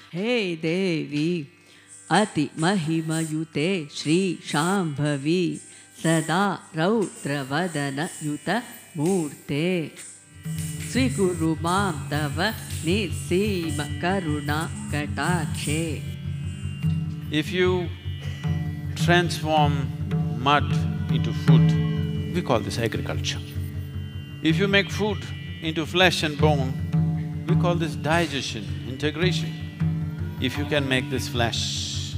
Hey Devi, Ati Mahimayute Shri Shambhavi Sada Raudravadana Yuta Murte Swiguru Mam Tava Nisima Karuna Katakshe. If you transform mud into food, we call this agriculture. If you make food into flesh and bone, we call this digestion, integration. If you can make this flesh,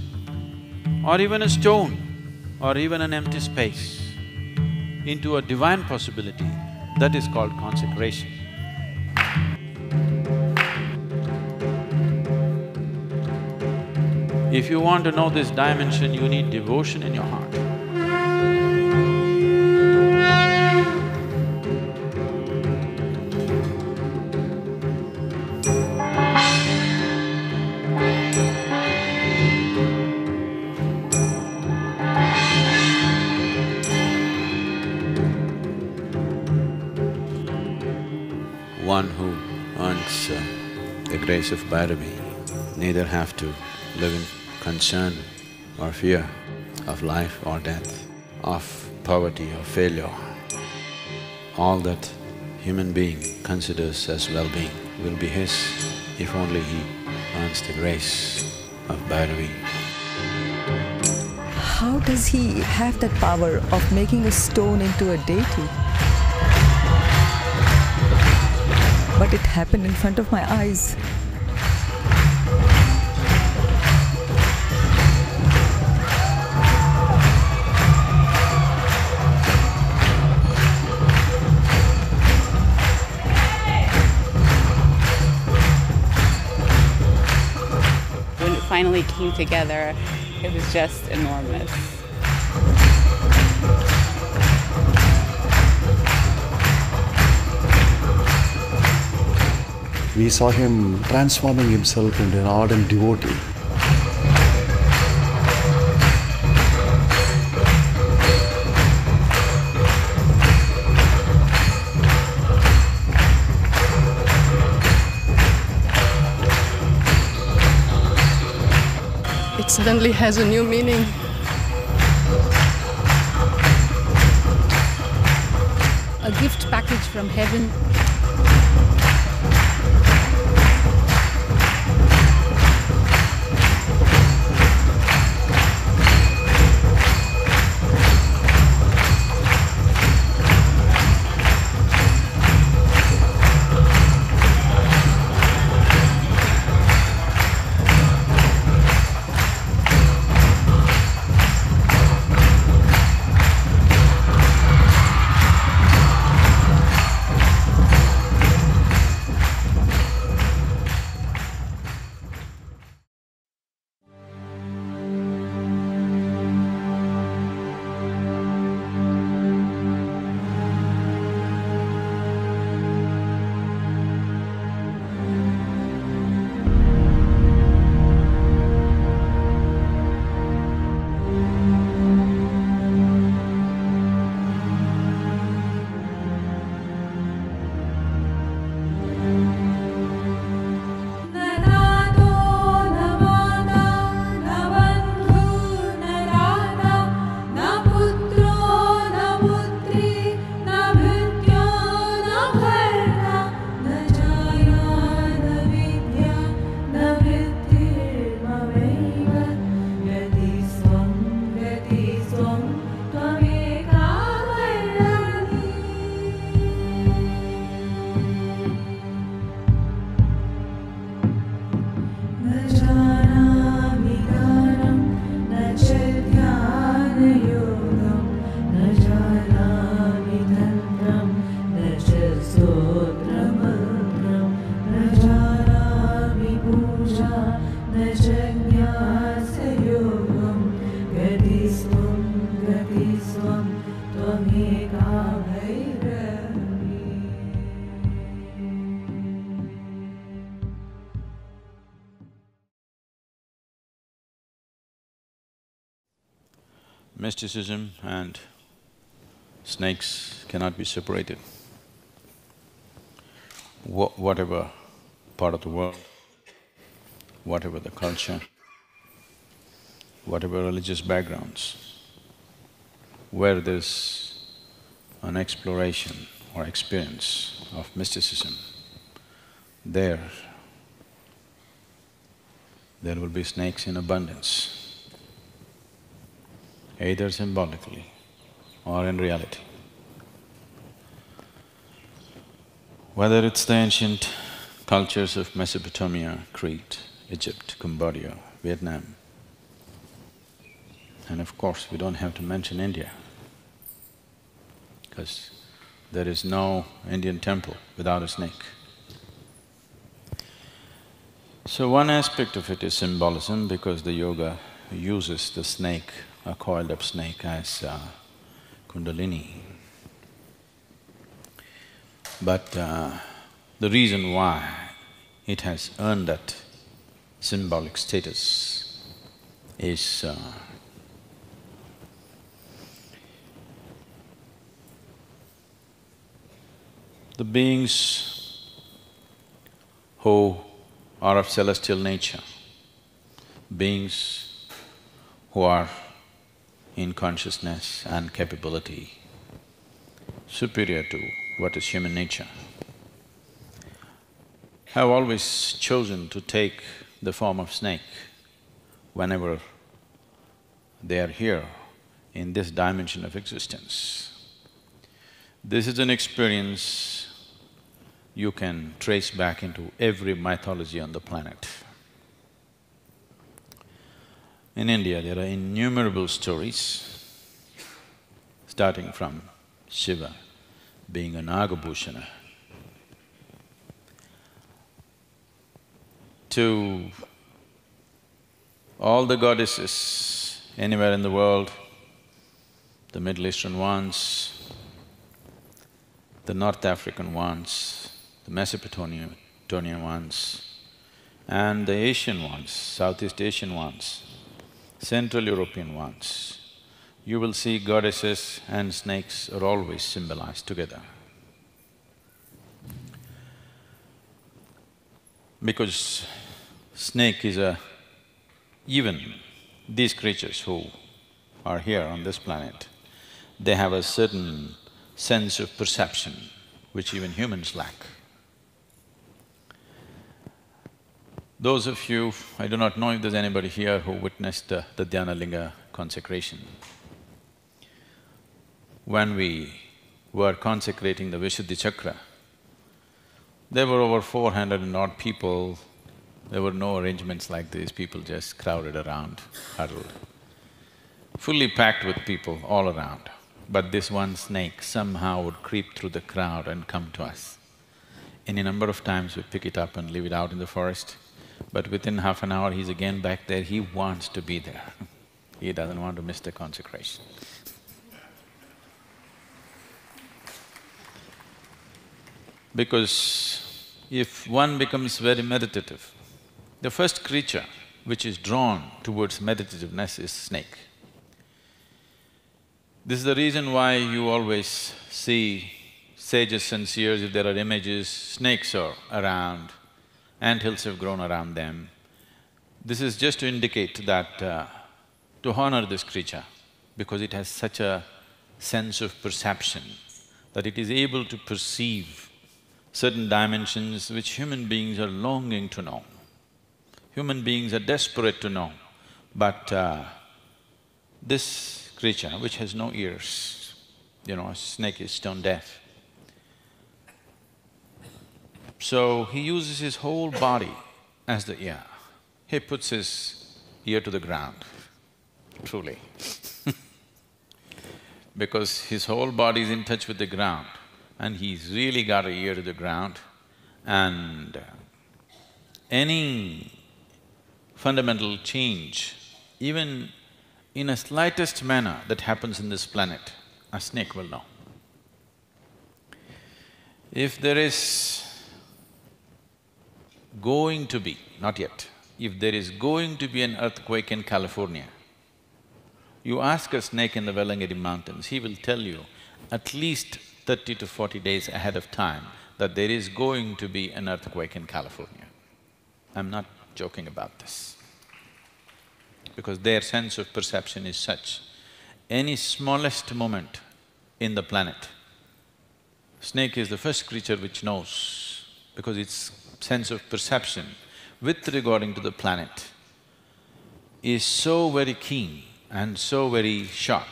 or even a stone, or even an empty space, into a divine possibility, that is called consecration. If you want to know this dimension, you need devotion in your heart. One who earns the grace of Bhairavi neither have to live in concern or fear of life or death, of poverty or failure. All that human being considers as well-being will be his if only he earns the grace of Bhairavi. How does he have that power of making a stone into a deity? But it happened in front of my eyes. When it finally came together, it was just enormous. We saw him transforming himself into an ardent devotee. It suddenly has a new meaning. A gift package from heaven. Mysticism and snakes cannot be separated. Whatever part of the world whatever the culture, whatever religious backgrounds, where there's an exploration or experience of mysticism, there will be snakes in abundance, either symbolically or in reality. Whether it's the ancient cultures of Mesopotamia, Crete, Egypt, Cambodia, Vietnam, and of course we don't have to mention India, because there is no Indian temple without a snake. So one aspect of it is symbolism, because the yoga uses the snake, a coiled up snake, as Kundalini. But the reason why it has earned that symbolic status is the beings who are of celestial nature, beings who are in consciousness and capability superior to what is human nature, have always chosen to take the form of snake whenever they are here in this dimension of existence. This is an experience you can trace back into every mythology on the planet. In India, there are innumerable stories, starting from Shiva being a Nagabhushana, to all the goddesses anywhere in the world, the Middle Eastern ones, the North African ones, the Mesopotamian ones, and the Asian ones, Southeast Asian ones, Central European ones. You will see goddesses and snakes are always symbolized together. Because snake is even these creatures who are here on this planet, they have a certain sense of perception which even humans lack. Those of you, I do not know if there's anybody here who witnessed the Dhyana Linga consecration. When we were consecrating the Vishuddhi Chakra, there were over 400 and odd people. There were no arrangements like this, people just crowded around, huddled, fully packed with people all around. But this one snake somehow would creep through the crowd and come to us. Any number of times we pick it up and leave it out in the forest, but within half an hour he's again back there, he wants to be there. He doesn't want to miss the consecration. Because if one becomes very meditative, the first creature which is drawn towards meditativeness is snake. This is the reason why you always see sages and seers, if there are images, snakes are around, anthills have grown around them. This is just to indicate that to honor this creature, because it has such a sense of perception that it is able to perceive certain dimensions which human beings are longing to know. Human beings are desperate to know, but this creature which has no ears, a snake is stone deaf. So he uses his whole body as the ear. He puts his ear to the ground, truly because his whole body is in touch with the ground, and he's really got an ear to the ground, and any fundamental change, even in a slightest manner that happens in this planet, a snake will know. If there is going to be, not yet, if there is going to be an earthquake in California, you ask a snake in the Velangiri mountains, he will tell you at least 30 to 40 days ahead of time that there is going to be an earthquake in California. I'm not joking about this. Because their sense of perception is such, any smallest moment in the planet, snake is the first creature which knows, because its sense of perception with regarding to the planet is so very keen and so very sharp.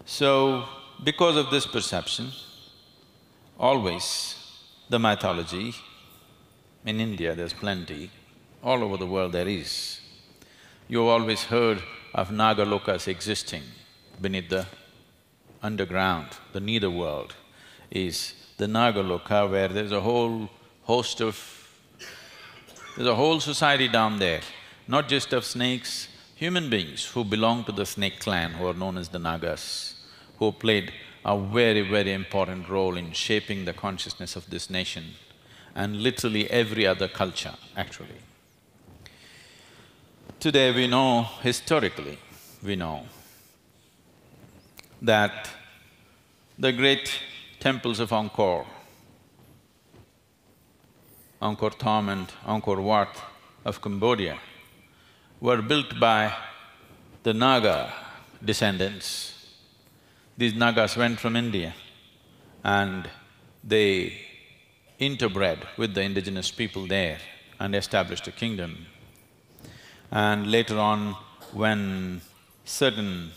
So, because of this perception, always the mythology, in India there's plenty, all over the world there is. You've always heard of Nagalokas existing beneath the underground, the nether world is the Nagaloka, where there's a whole host of… there's a whole society down there, not just of snakes, human beings who belong to the snake clan, who are known as the Nagas, who played a very, very important role in shaping the consciousness of this nation and literally every other culture, actually. Today we know, historically, we know that the great temples of Angkor, Angkor Thom and Angkor Wat of Cambodia, were built by the Naga descendants. These Nagas went from India and they interbred with the indigenous people there and established a kingdom. And later on, when certain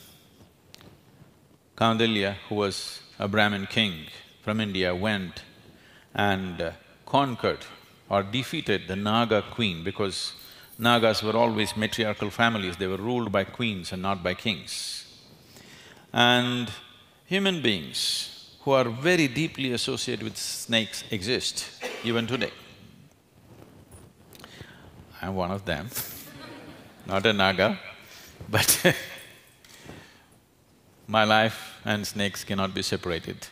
Kaundinya, who was a Brahmin king from India, went and conquered or defeated the Naga queen, because Nagas were always matriarchal families, they were ruled by queens and not by kings. And human beings who are very deeply associated with snakes exist even today. I'm one of them, not a Naga, but my life and snakes cannot be separated.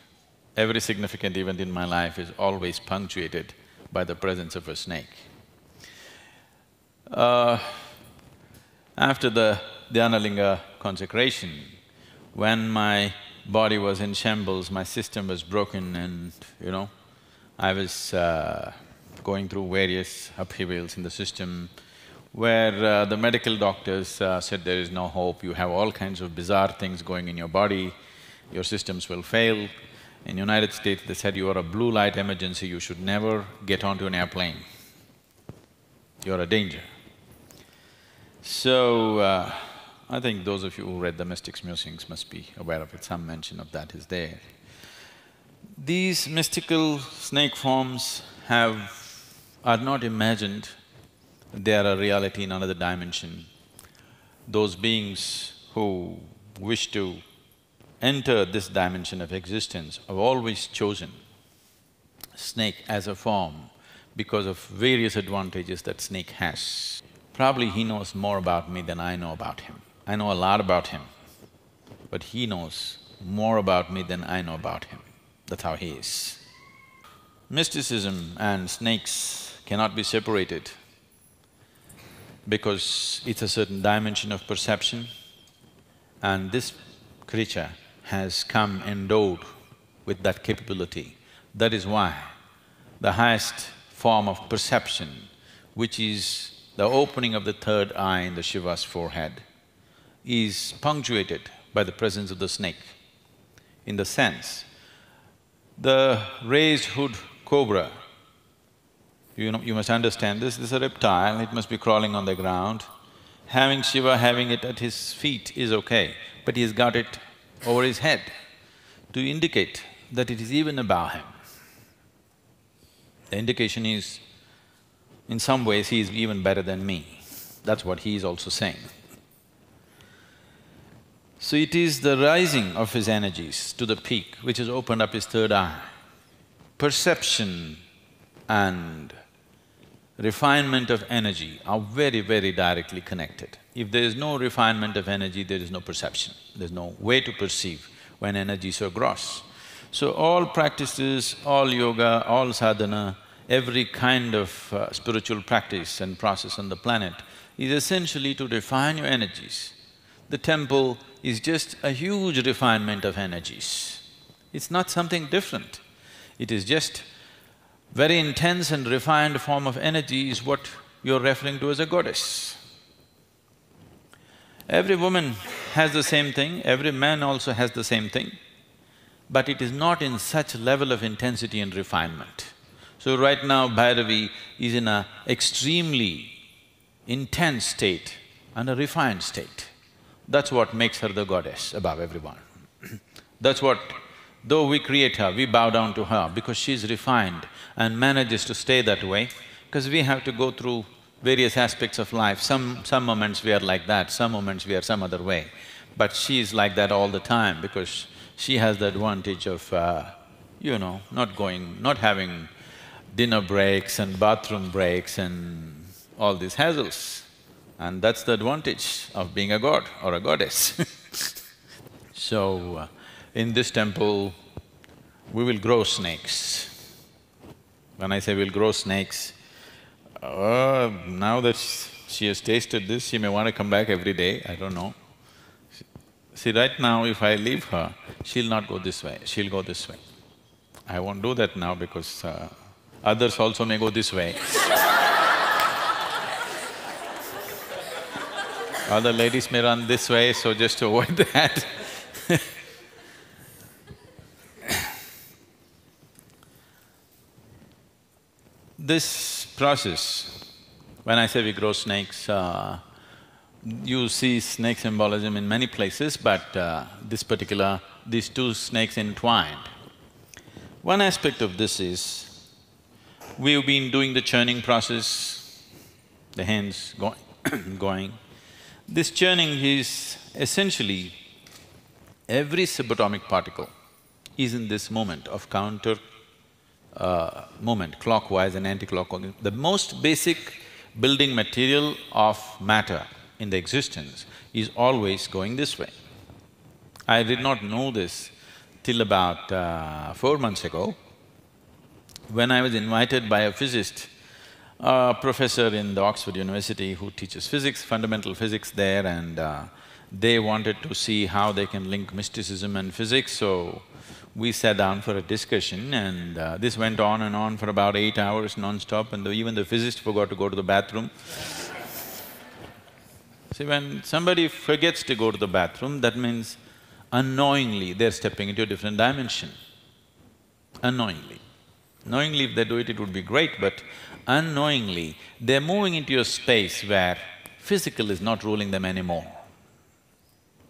Every significant event in my life is always punctuated by the presence of a snake. After the Dhyana-linga consecration, when my body was in shambles, my system was broken and, I was going through various upheavals in the system, where the medical doctors said there is no hope, you have all kinds of bizarre things going in your body, your systems will fail. In United States, they said you are a blue light emergency, you should never get onto an airplane, you're a danger. So, I think those of you who read the Mystics' Musings must be aware of it, some mention of that is there. These mystical snake forms are not imagined, they are a reality in another dimension. Those beings who wish to enter this dimension of existence have always chosen snake as a form because of various advantages that snake has. Probably he knows more about me than I know about him. I know a lot about him, but he knows more about me than I know about him. That's how he is. Mysticism and snakes cannot be separated because it's a certain dimension of perception, and this creature has come endowed with that capability. That is why the highest form of perception, which is the opening of the third eye in the Shiva's forehead, is punctuated by the presence of the snake. In the sense, the raised hood cobra, you must understand this is a reptile, it must be crawling on the ground. Having Shiva, having it at his feet is okay, but he's got it over his head to indicate that it is even above him. The indication is, in some ways, he is even better than me. That's what he is also saying. So it is the rising of his energies to the peak which has opened up his third eye. Perception and refinement of energy are very, very directly connected. If there is no refinement of energy, there is no perception, there's no way to perceive when energy is so gross. So all practices, all yoga, all sadhana, every kind of spiritual practice and process on the planet is essentially to refine your energies. The temple is just a huge refinement of energies. It's not something different. It is just very intense and refined form of energy is what you're referring to as a goddess. Every woman has the same thing, every man also has the same thing, but it is not in such level of intensity and refinement. So right now Bhairavi is in a extremely intense state and a refined state. That's what makes her the goddess above everyone. That's what… though we create her, we bow down to her because she's refined and manages to stay that way, because we have to go through various aspects of life. Some moments we are like that, some moments we are some other way. But she is like that all the time because she has the advantage of, not having dinner breaks and bathroom breaks and all these hassles. And that's the advantage of being a god or a goddess. So, in this temple, we will grow snakes. When I say we'll grow snakes, now that she has tasted this, she may want to come back every day, I don't know. See, right now if I leave her, she'll not go this way, she'll go this way. I won't do that now because others also may go this way. Other ladies may run this way, so just to avoid that This process, when I say we grow snakes, you see snake symbolism in many places, but these two snakes entwined. One aspect of this is, we've been doing the churning process, the hands going. This churning is essentially, every subatomic particle is in this moment of counter movement, clockwise and anti-clockwise. The most basic building material of matter in the existence is always going this way. I did not know this till about 4 months ago, when I was invited by a physicist, a professor in the Oxford University who teaches physics, fundamental physics there, and they wanted to see how they can link mysticism and physics, so we sat down for a discussion and this went on and on for about 8 hours non-stop, and even the physicist forgot to go to the bathroom. See, when somebody forgets to go to the bathroom, that means unknowingly they're stepping into a different dimension. Unknowingly. Knowingly if they do it, it would be great, but unknowingly they're moving into a space where physical is not ruling them anymore.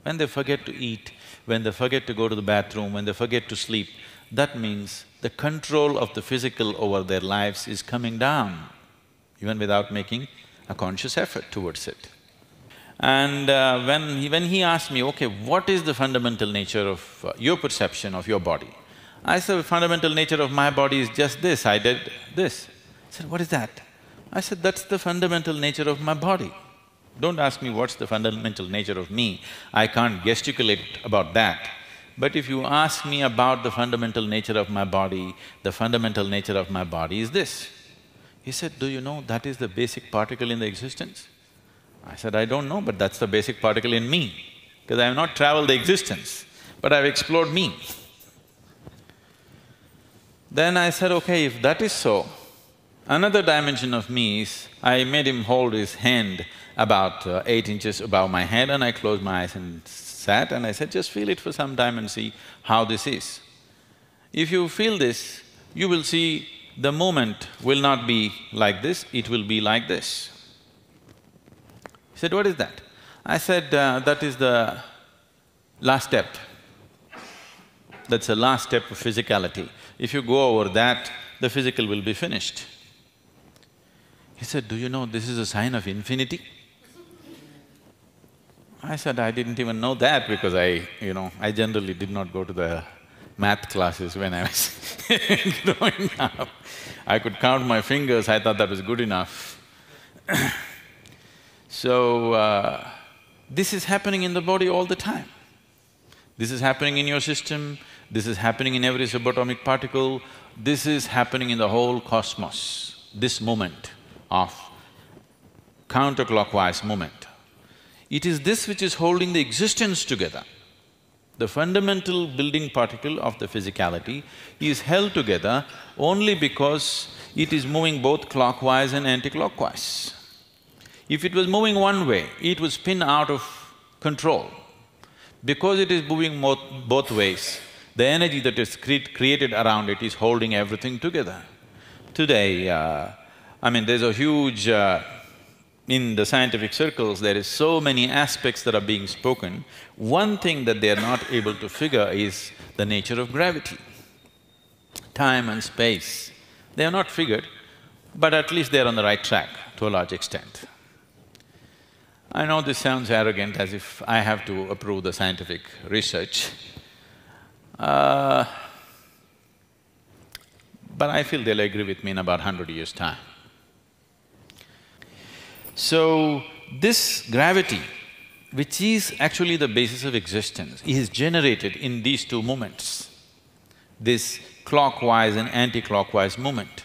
When they forget to eat, when they forget to go to the bathroom, when they forget to sleep, that means the control of the physical over their lives is coming down, even without making a conscious effort towards it. And when he asked me, okay, what is the fundamental nature of your perception of your body? I said, the fundamental nature of my body is just this, I did this. He said, what is that? I said, that's the fundamental nature of my body. Don't ask me what's the fundamental nature of me, I can't gesticulate about that. But if you ask me about the fundamental nature of my body, the fundamental nature of my body is this. He said, do you know that is the basic particle in the existence? I said, I don't know, but that's the basic particle in me, because I have not traveled the existence, but I've explored me. Then I said, okay, if that is so, another dimension of me is, I made him hold his hand about 8 inches above my head, and I closed my eyes and sat, and I said, just feel it for some time and see how this is. If you feel this, you will see the movement will not be like this, it will be like this. He said, what is that? I said, that is the last step. That's the last step of physicality. If you go over that, the physical will be finished. He said, do you know this is a sign of infinity? I said, I didn't even know that because I generally did not go to the math classes when I was growing up. I could count my fingers, I thought that was good enough. So, this is happening in the body all the time. This is happening in your system, this is happening in every subatomic particle, this is happening in the whole cosmos, this moment of counterclockwise movement. It is this which is holding the existence together. The fundamental building particle of the physicality is held together only because it is moving both clockwise and anti-clockwise. If it was moving one way, it would spin out of control. Because it is moving both ways, the energy that is created around it is holding everything together. Today, there's a huge… in the scientific circles, there is so many aspects that are being spoken. One thing that they are not able to figure is the nature of gravity. Time and space, they are not figured, but at least they're on the right track to a large extent. I know this sounds arrogant, as if I have to approve the scientific research, but I feel they'll agree with me in about 100 years' time. So, this gravity, which is actually the basis of existence, is generated in these two movements, this clockwise and anti-clockwise movement.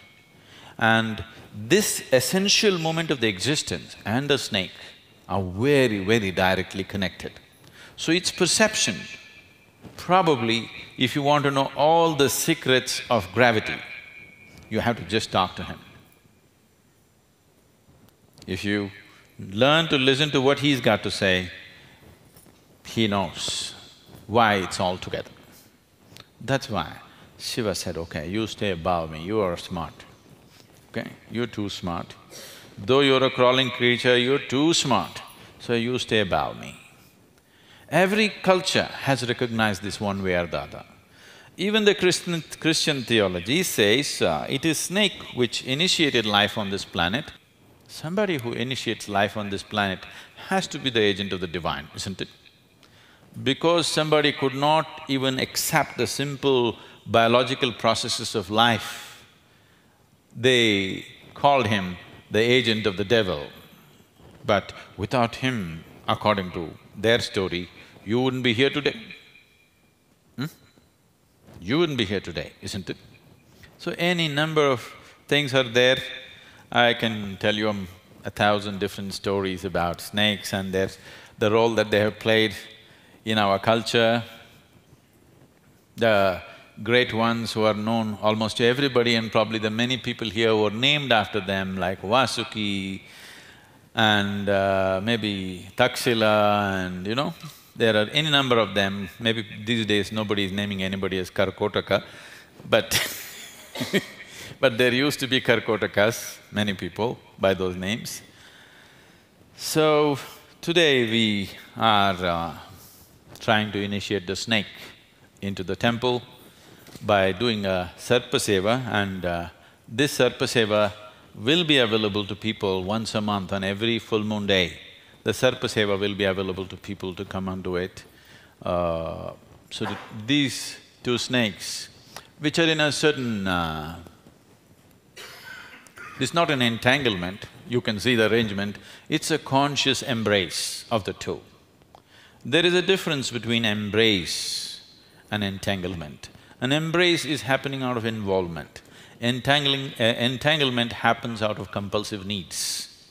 And this essential movement of the existence and the snake are very, very directly connected. So its perception, probably if you want to know all the secrets of gravity, you have to just talk to him. If you learn to listen to what he's got to say, he knows why it's all together. That's why Shiva said, okay, you stay above me, you are smart, okay? You're too smart. Though you're a crawling creature, you're too smart, so you stay above me. Every culture has recognized this one way or the other. Even the Christian theology says it is snake which initiated life on this planet. Somebody who initiates life on this planet has to be the agent of the divine, isn't it? Because somebody could not even accept the simple biological processes of life, they called him the agent of the devil. But without him, according to their story, you wouldn't be here today. You wouldn't be here today, isn't it? So any number of things are there. I can tell you 1,000 different stories about snakes and the role that they have played in our culture. The great ones who are known almost to everybody, and probably the many people here who are named after them, like Vasuki and maybe Taksila, and there are any number of them. Maybe these days nobody is naming anybody as Karkotaka, but but there used to be Karkotakas, many people by those names. So, today we are trying to initiate the snake into the temple by doing a Sarpa Seva, and this Sarpa Seva will be available to people once a month on every full moon day. The Sarpa Seva will be available to people to come and do it. These two snakes, which are in a certain… it's not an entanglement, you can see the arrangement, it's a conscious embrace of the two. There is a difference between embrace and entanglement. An embrace is happening out of involvement. Entanglement happens out of compulsive needs.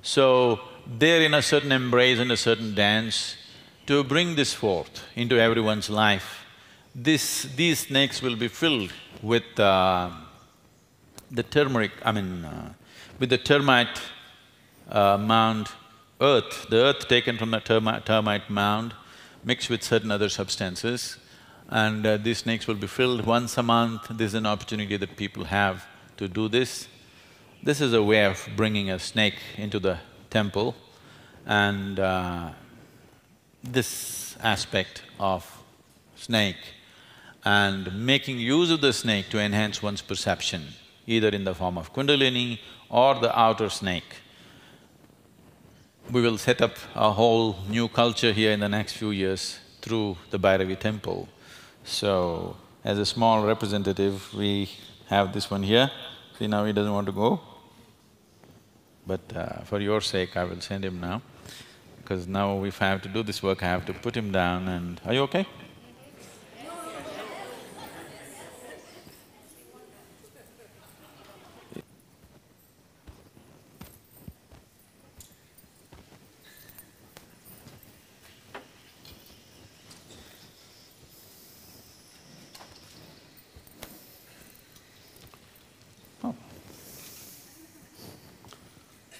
So, they're in a certain embrace and a certain dance. To bring this forth into everyone's life, these snakes will be filled with the turmeric… with the termite mound earth, the earth taken from the termite mound mixed with certain other substances, and these snakes will be filled once a month. This is an opportunity that people have to do this. This is a way of bringing a snake into the temple, and this aspect of snake and making use of the snake to enhance one's perception, either in the form of Kundalini or the outer snake. We will set up a whole new culture here in the next few years through the Bhairavi temple. So, as a small representative, we have this one here. See, now he doesn't want to go, but for your sake, I will send him now, because now if I have to do this work, I have to put him down and… Are you okay?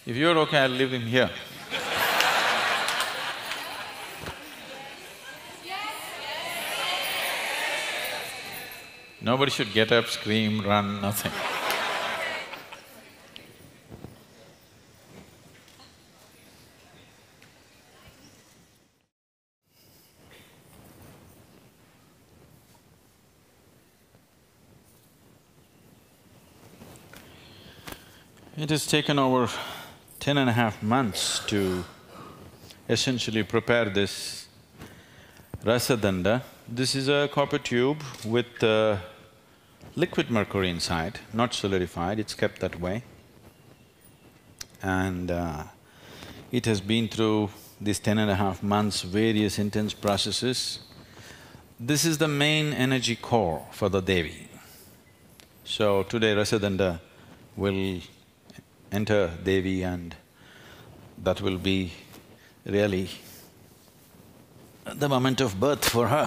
If you're okay, I'll leave him here. Nobody should get up, scream, run, nothing. It has taken over 10.5 months to essentially prepare this rasadanda. This is a copper tube with liquid mercury inside, not solidified, it's kept that way. And it has been through these 10.5 months, various intense processes. This is the main energy core for the Devi. So today rasadanda will enter Devi, and that will be really the moment of birth for her.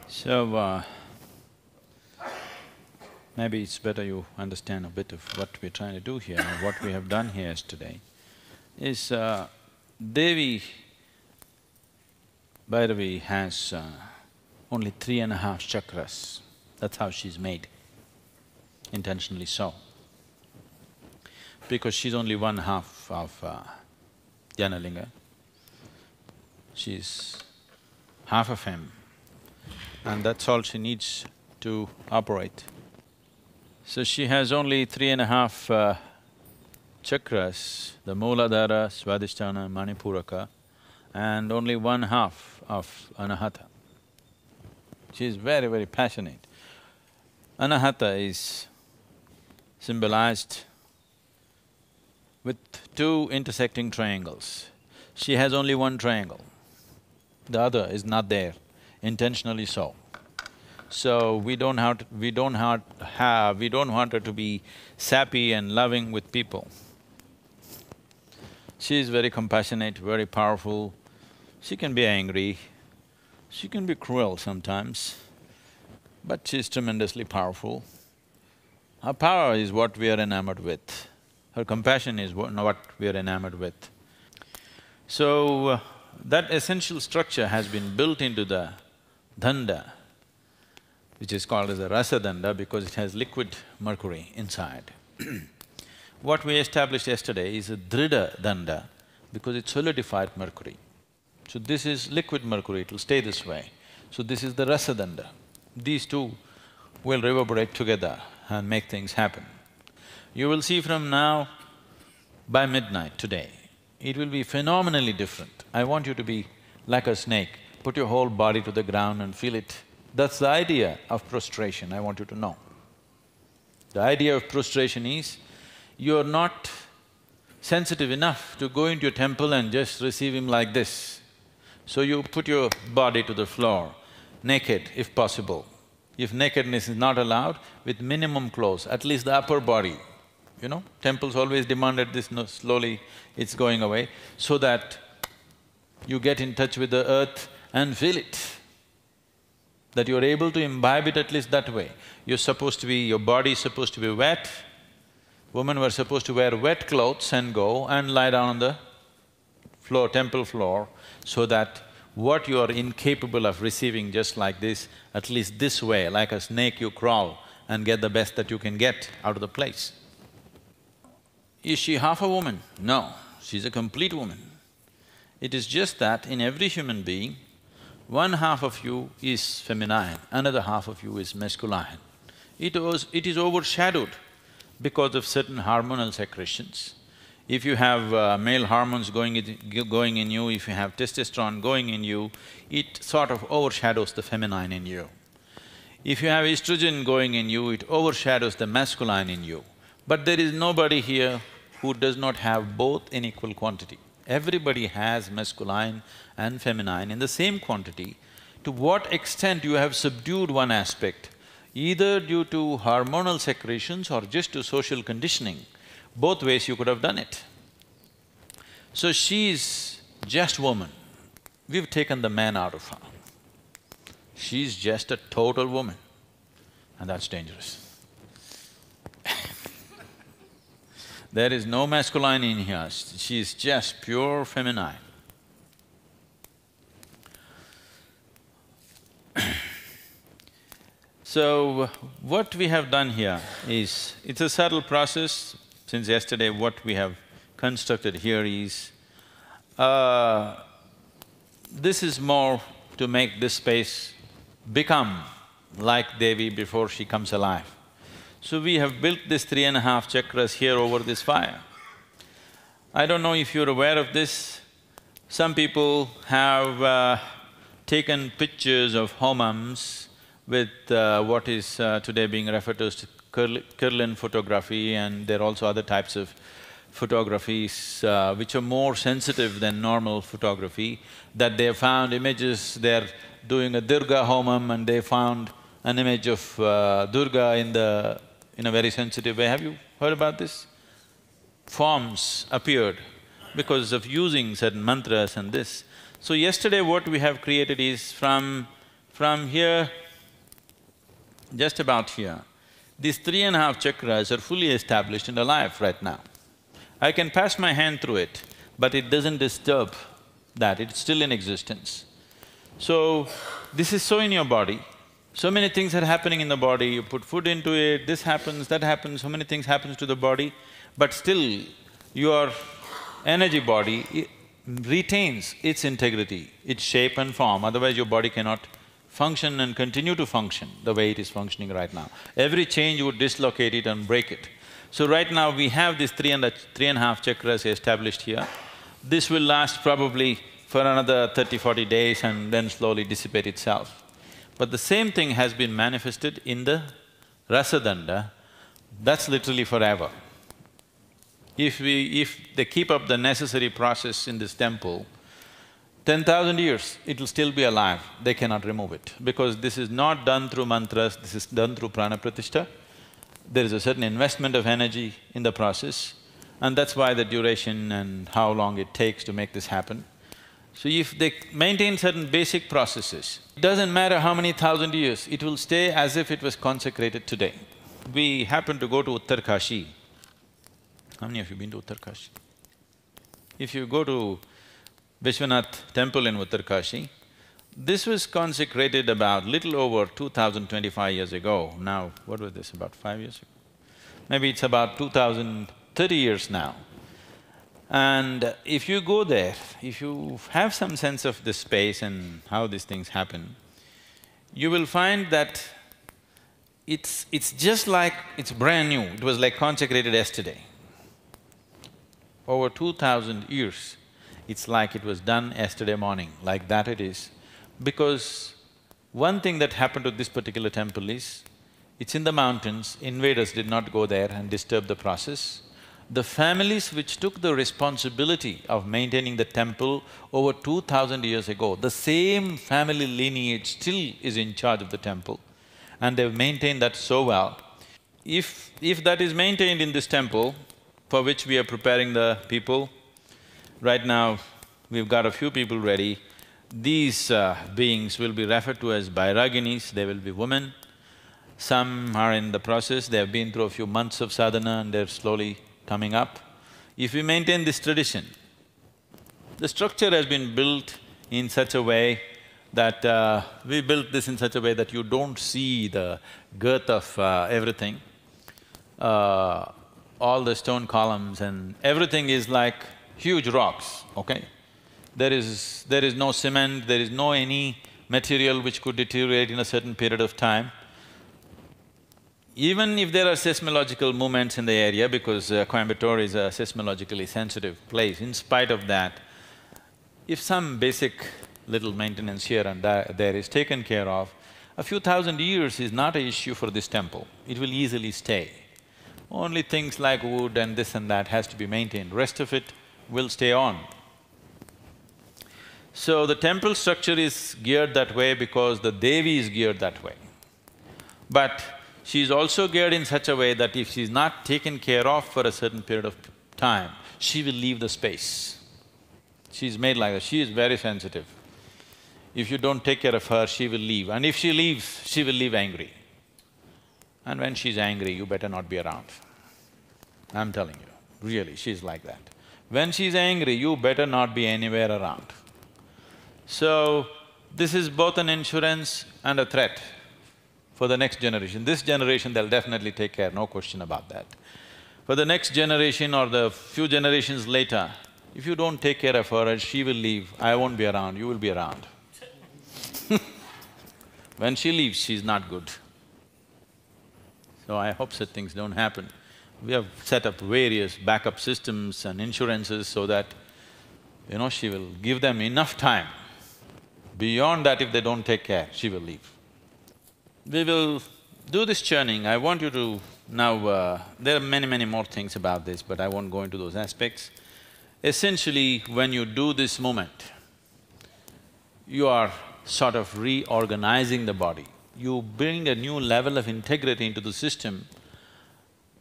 So, maybe it's better you understand a bit of what we're trying to do here, or what we have done here today, is Devi Bhairavi has only 3.5 chakras. That's how she's made, intentionally so. Because she's only one half of Linga. She's half of him, and that's all she needs to operate. So she has only 3.5 chakras, the Mooladhara, Swadhisthana, Manipuraka, and only one half of Anahata. She is very, very passionate. Anahata is symbolized with 2 intersecting triangles. She has only one triangle, the other is not there, intentionally so. So we don't want her to be sappy and loving with people. She is very compassionate, very powerful. She can be angry, she can be cruel sometimes, but she's tremendously powerful. Her power is what we are enamored with. Her compassion is what we are enamored with. So, that essential structure has been built into the danda, which is called as a rasadanda because it has liquid mercury inside. What we established yesterday is a drida danda because it's solidified mercury. So this is liquid mercury, it'll stay this way. So this is the rasadanda. These two will reverberate together and make things happen. You will see from now, by midnight today, it will be phenomenally different. I want you to be like a snake, put your whole body to the ground and feel it. That's the idea of prostration, I want you to know. The idea of prostration is, you're not sensitive enough to go into a temple and just receive him like this. So you put your body to the floor, naked if possible. If nakedness is not allowed, with minimum clothes, at least the upper body. You know, temples always demanded this, no, slowly it's going away, so that you get in touch with the earth and feel it. That you're able to imbibe it at least that way. You're supposed to be… your body is supposed to be wet. Women were supposed to wear wet clothes and go and lie down on the floor, temple floor, so that what you are incapable of receiving just like this, at least this way, like a snake you crawl and get the best that you can get out of the place. Is she half a woman? No, she's a complete woman. It is just that in every human being, one half of you is feminine, another half of you is masculine. It is overshadowed because of certain hormonal secretions. If you have male hormones going in you, if you have testosterone going in you, it sort of overshadows the feminine in you. If you have estrogen going in you, it overshadows the masculine in you. But there is nobody here who does not have both in equal quantity. Everybody has masculine and feminine in the same quantity. To what extent you have subdued one aspect, either due to hormonal secretions or just to social conditioning, Both ways you could have done it. So she's just woman. We've taken the man out of her. She's just a total woman, and that's dangerous. There is no masculine in here, she's just pure feminine. So, what we have done here is, it's a subtle process. Since yesterday, what we have constructed here is, this is more to make this space become like Devi before she comes alive. So we have built this 3.5 chakras here over this fire. I don't know if you're aware of this. Some people have taken pictures of homams with what is today being referred to as Kirlian photography, and there are also other types of photographies which are more sensitive than normal photography, that they have found images, they're doing a Durga homam and they found an image of Durga in a very sensitive way. Have you heard about this? Forms appeared because of using certain mantras and this. So yesterday what we have created is from here, just about here, these 3.5 chakras are fully established and alive right now. I can pass my hand through it, but it doesn't disturb that, it's still in existence. So, this is so in your body, so many things are happening in the body, you put food into it, this happens, that happens, so many things happens to the body, but still your energy body retains its integrity, its shape and form, otherwise your body cannot function and continue to function the way it is functioning right now. Every change would dislocate it and break it. So right now we have these 3.5 chakras established here. This will last probably for another 30-40 days and then slowly dissipate itself. But the same thing has been manifested in the Rasadanda, that's literally forever. If they keep up the necessary process in this temple, 10,000 years, it'll still be alive, they cannot remove it. Because this is not done through mantras, this is done through prana pratishtha. There is a certain investment of energy in the process, and that's why the duration and how long it takes to make this happen. So if they maintain certain basic processes, it doesn't matter how many thousand years, it will stay as if it was consecrated today. We happened to go to Uttarkashi. How many of you been to Uttarkashi? If you go to Vishwanath temple in Uttarkashi, this was consecrated about little over 2025 years ago. Now, what was this, about 5 years ago? Maybe it's about 2030 years now. And if you go there, if you have some sense of this space and how these things happen, you will find that it's just like it's brand new, it was like consecrated yesterday. Over 2000 years, it's like it was done yesterday morning, like that it is. Because one thing that happened to this particular temple is, it's in the mountains, invaders did not go there and disturb the process. The families which took the responsibility of maintaining the temple over 2000 years ago, the same family lineage still is in charge of the temple, and they've maintained that so well. If that is maintained in this temple, for which we are preparing the people, right now we've got a few people ready. These beings will be referred to as Bhairaginis, they will be women. Some are in the process, they have been through a few months of sadhana and they're slowly coming up. If we maintain this tradition, the structure has been built in such a way that we built this in such a way that you don't see the girth of everything. All the stone columns and everything is like huge rocks, okay? There is no cement, there is no any material which could deteriorate in a certain period of time. Even if there are seismological movements in the area, because Coimbatore is a seismologically sensitive place, in spite of that, if some basic little maintenance here and there is taken care of, a few thousand years is not an issue for this temple, it will easily stay. Only things like wood and this and that has to be maintained, rest of it will stay on. So the temple structure is geared that way because the Devi is geared that way. But she's also geared in such a way that if she's not taken care of for a certain period of time, she will leave the space. She's made like that, she is very sensitive. If you don't take care of her, she will leave, and if she leaves, she will leave angry. And when she's angry, you better not be around. I'm telling you, really, she's like that. When she's angry, you better not be anywhere around. So, this is both an insurance and a threat for the next generation. This generation, they'll definitely take care, no question about that. For the next generation or the few generations later, if you don't take care of her and she will leave, I won't be around, you will be around. When she leaves, she's not good. So I hope such things don't happen. We have set up various backup systems and insurances so that, she will give them enough time. Beyond that, if they don't take care, she will leave. We will do this churning. I want you to now… there are many more things about this, but I won't go into those aspects. Essentially, when you do this movement, you are sort of reorganizing the body. You bring a new level of integrity into the system,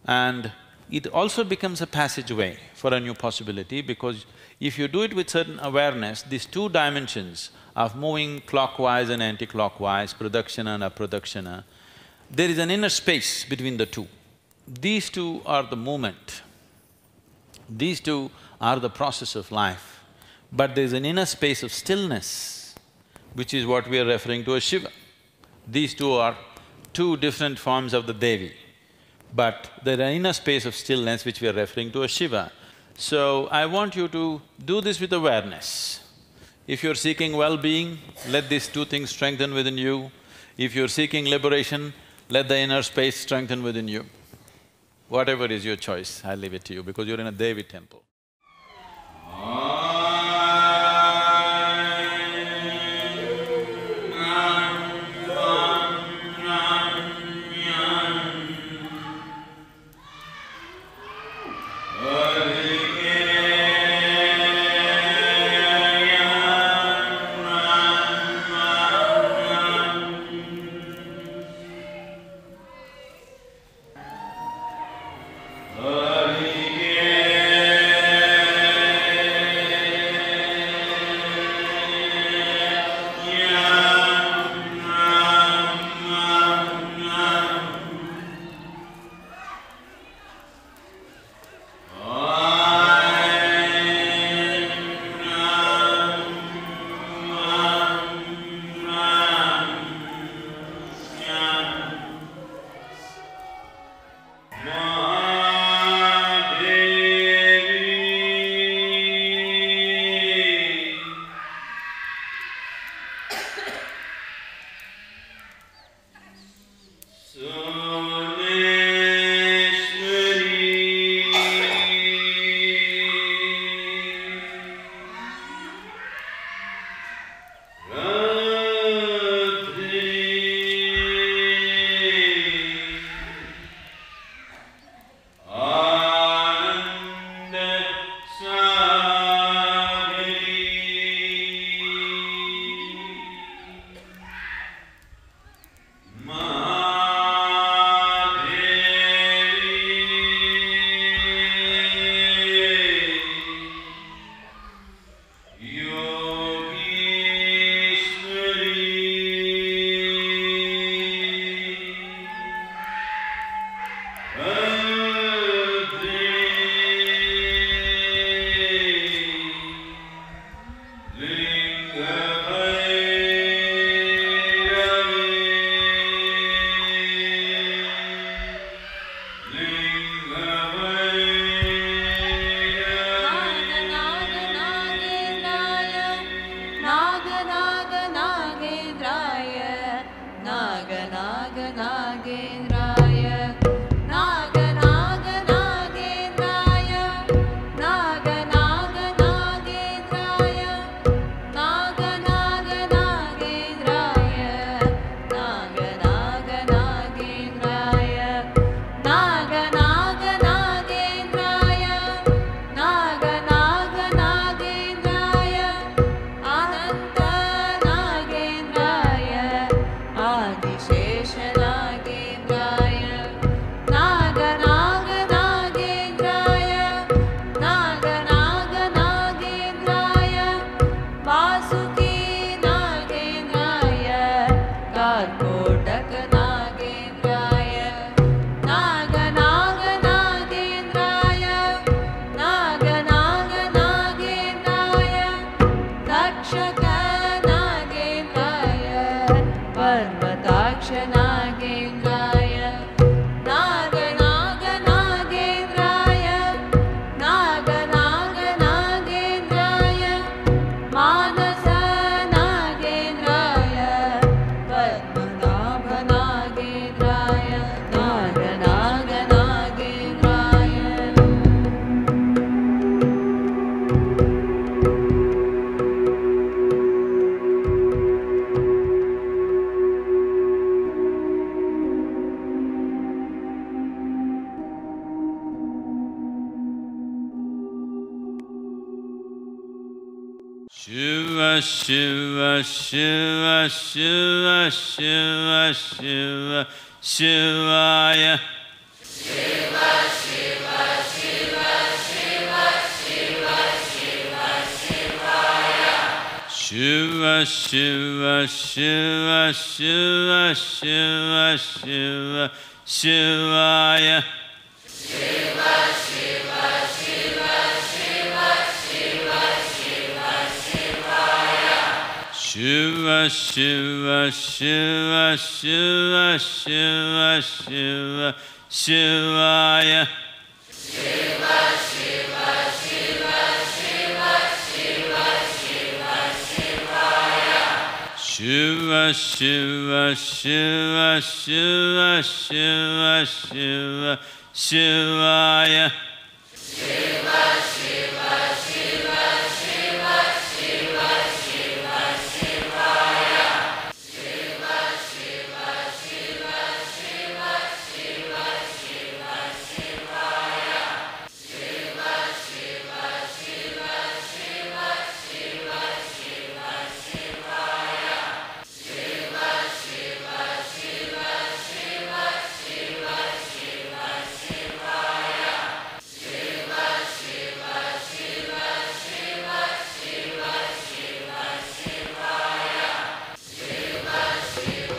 and it also becomes a passageway for a new possibility, because if you do it with certain awareness, these two dimensions of moving clockwise and anti-clockwise, pradakshina and apradakshina, there is an inner space between the two. These two are the movement, these two are the process of life, but there is an inner space of stillness, which is what we are referring to as Shiva. These two are two different forms of the Devi, but there is an inner space of stillness which we are referring to as Shiva. So, I want you to do this with awareness. If you're seeking well-being, let these two things strengthen within you. If you're seeking liberation, let the inner space strengthen within you. Whatever is your choice, I leave it to you, because you're in a Devi temple. Shiva, Shiva, Shiva, Shiva, Shiva, Shiva, Shivaya. Shiva, Shiva, Shiva, Shiva, Shiva, Shiva, Shivaya. Shiva, Shiva, Shiva, Shiva, Shiva, Shiva, Shivaya. Shiva, Shiva, Shiva, Shiva, Shiva, Shiva, Shivaya. Shiva, Shiva, Shiva, Shiva, Shiva, Shiva, Shivaya. Shiva, Shiva, Shiva, Shiva, Shiva, Shiva, Shivaya. Shiva, Shiva, Shiva, Shiva, Shiva, Shiva, Shivaya. Shiva, Shiva, Shiva, Shiva, Shiva, Shiva, Shivaya. Shiva, Shiva, Shiva, Shiva, Shiva, Shiva, Shivaya. Shiva, Shiva, Shiva, Shiva, Shiva, Shiva, Shivaya. Shiva, Shiva, Shiva, Shiva, Shiva, Shiva, Shivaya. Shiva, Shiva, Shiva, Shiva, Shiva, Shiva, Shivaya. Shiva, Shiva, Shiva,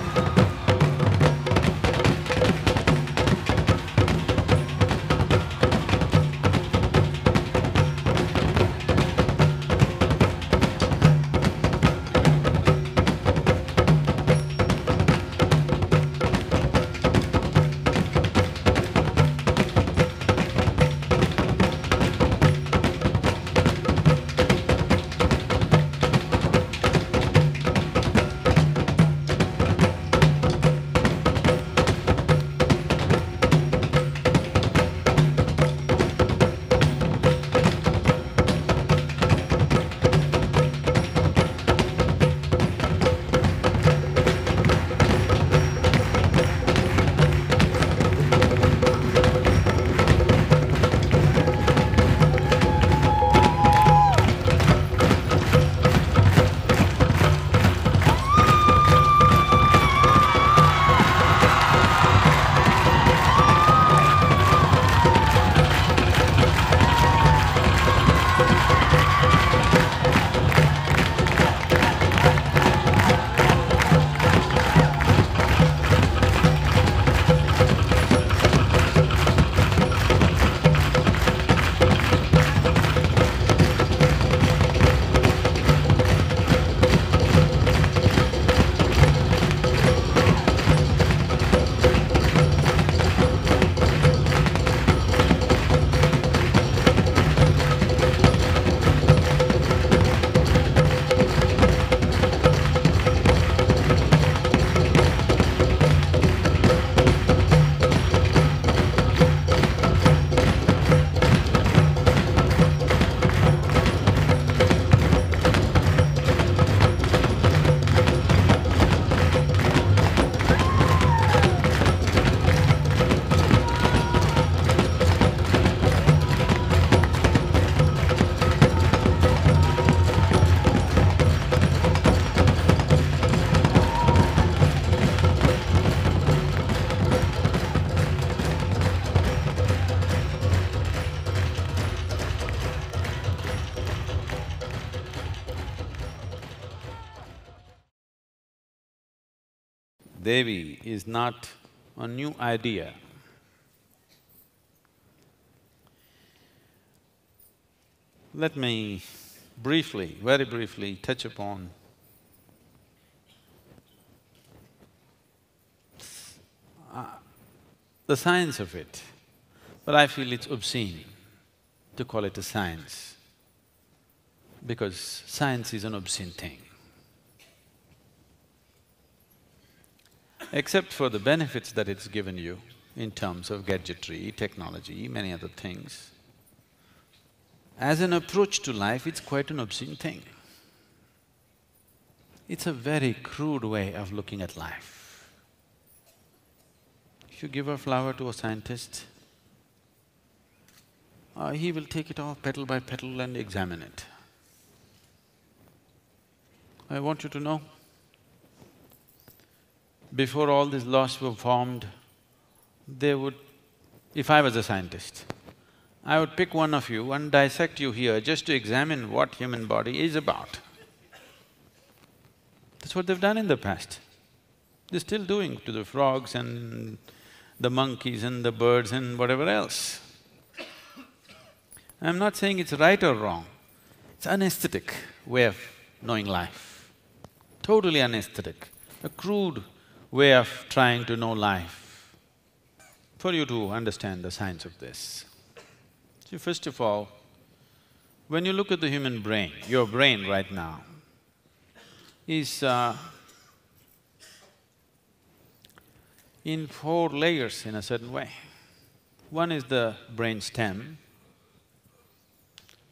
Shiva, Shiva, Shiva, Devi is not a new idea. Let me briefly, very briefly touch upon the science of it, but I feel it's obscene to call it a science, because science is an obscene thing. Except for the benefits that it's given you in terms of gadgetry, technology, many other things, as an approach to life, it's quite an obscene thing. It's a very crude way of looking at life. If you give a flower to a scientist, he will take it off petal by petal and examine it. I want you to know, before all these laws were formed, they would… if I was a scientist, I would pick one of you and dissect you here just to examine what human body is about. That's what they've done in the past. They're still doing to the frogs and the monkeys and the birds and whatever else. I'm not saying it's right or wrong, it's an aesthetic way of knowing life, totally unaesthetic, a crude way of trying to know life. For you to understand the science of this, see, first of all, when you look at the human brain, your brain right now is in 4 layers in a certain way. One is the brain stem,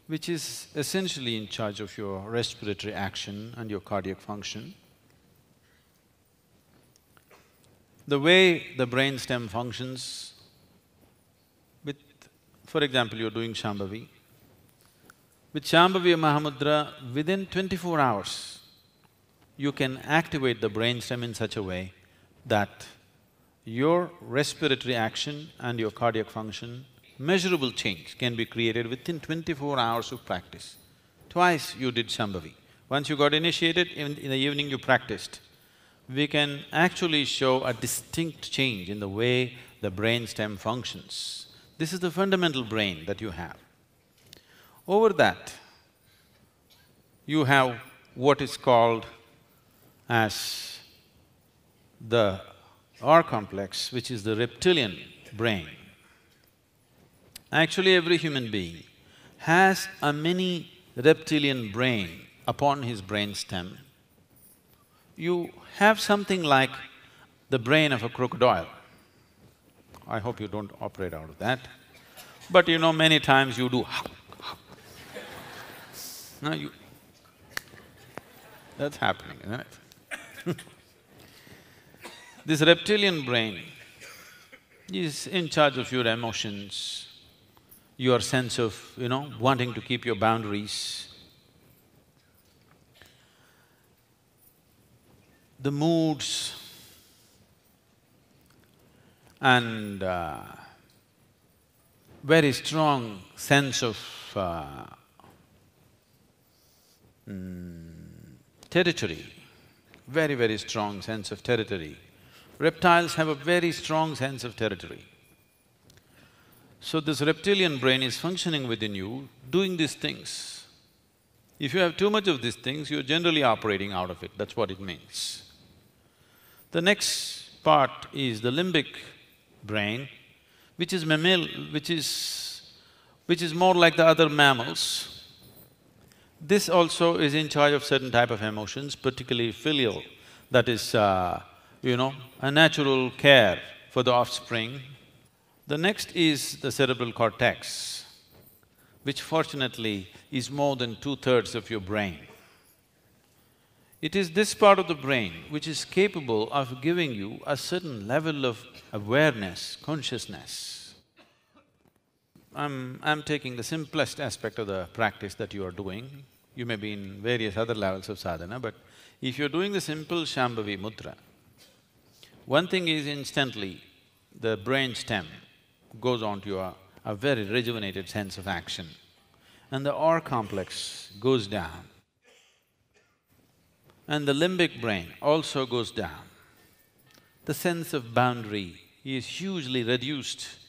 which is essentially in charge of your respiratory action and your cardiac function. The way the brain stem functions with… for example, you're doing Shambhavi. With Shambhavi Mahamudra, within 24 hours, you can activate the brain stem in such a way that your respiratory action and your cardiac function, measurable change can be created within 24 hours of practice. Twice you did Shambhavi. Once you got initiated, in the evening you practiced. We can actually show a distinct change in the way the brain stem functions. This is the fundamental brain that you have. Over that, you have what is called as the R complex, which is the reptilian brain. Actually, every human being has a mini reptilian brain upon his brain stem. You have something like the brain of a crocodile. I hope you don't operate out of that. But you know, many times you do no, you… that's happening, isn't it? This reptilian brain is in charge of your emotions, your sense of, wanting to keep your boundaries, the moods, and very strong sense of territory, very, very strong sense of territory. Reptiles have a very strong sense of territory. So this reptilian brain is functioning within you, doing these things. If you have too much of these things, you're generally operating out of it, that's what it means. The next part is the limbic brain, which is more like the other mammals. This also is in charge of certain type of emotions, particularly filial, that is, a natural care for the offspring. The next is the cerebral cortex, which fortunately is more than 2/3 of your brain. It is this part of the brain which is capable of giving you a certain level of awareness, consciousness. I'm taking the simplest aspect of the practice that you are doing. You may be in various other levels of sadhana, but if you're doing the simple Shambhavi mudra, one thing is instantly the brain stem goes on to a very rejuvenated sense of action, and the R complex goes down, and the limbic brain also goes down. The sense of boundary is hugely reduced.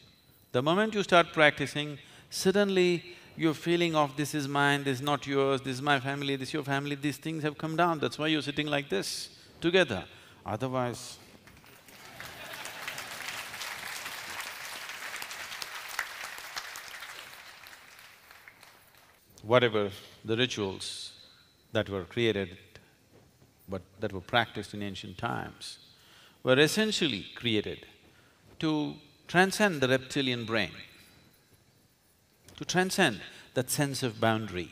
The moment you start practicing, suddenly your feeling of this is mine, this is not yours, this is my family, this is your family, these things have come down, that's why you're sitting like this, together. Otherwise, whatever the rituals that were created, but that were practiced in ancient times, were essentially created to transcend the reptilian brain, to transcend that sense of boundary.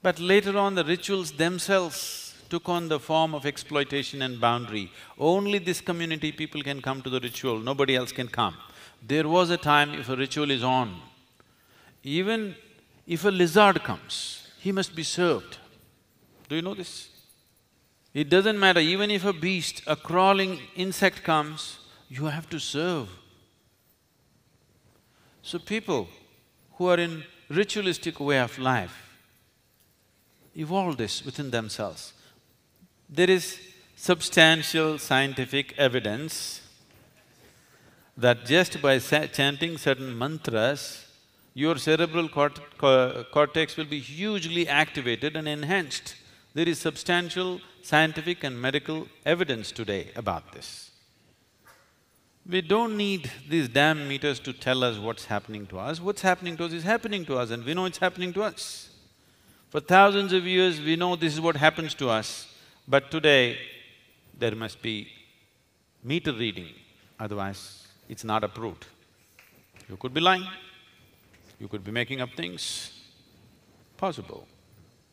But later on, the rituals themselves took on the form of exploitation and boundary. Only this community people can come to the ritual, nobody else can come. There was a time if a ritual is on, even if a lizard comes, he must be served. Do you know this? It doesn't matter, even if a beast, a crawling insect comes, you have to serve. So people who are in ritualistic way of life evolved this within themselves. There is substantial scientific evidence that just by chanting certain mantras, your cerebral cortex will be hugely activated and enhanced. There is substantial scientific and medical evidence today about this. We don't need these damn meters to tell us what's happening to us. What's happening to us is happening to us and we know it's happening to us. For thousands of years, we know this is what happens to us, but today, there must be meter reading, otherwise it's not approved. You could be lying, you could be making up things, possible.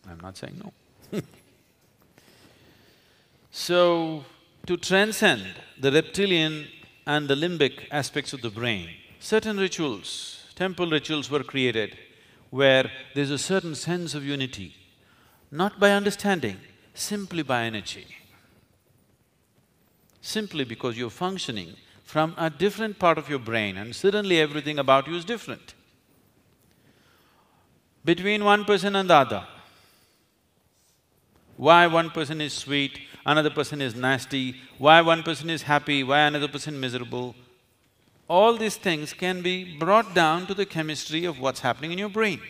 I'm not saying no. So, to transcend the reptilian and the limbic aspects of the brain, certain rituals, temple rituals were created where there's a certain sense of unity, not by understanding, simply by energy. Simply because you're functioning from a different part of your brain and suddenly everything about you is different. Between one person and the other, why one person is sweet, another person is nasty, why one person is happy, why another person miserable, all these things can be brought down to the chemistry of what's happening in your brain.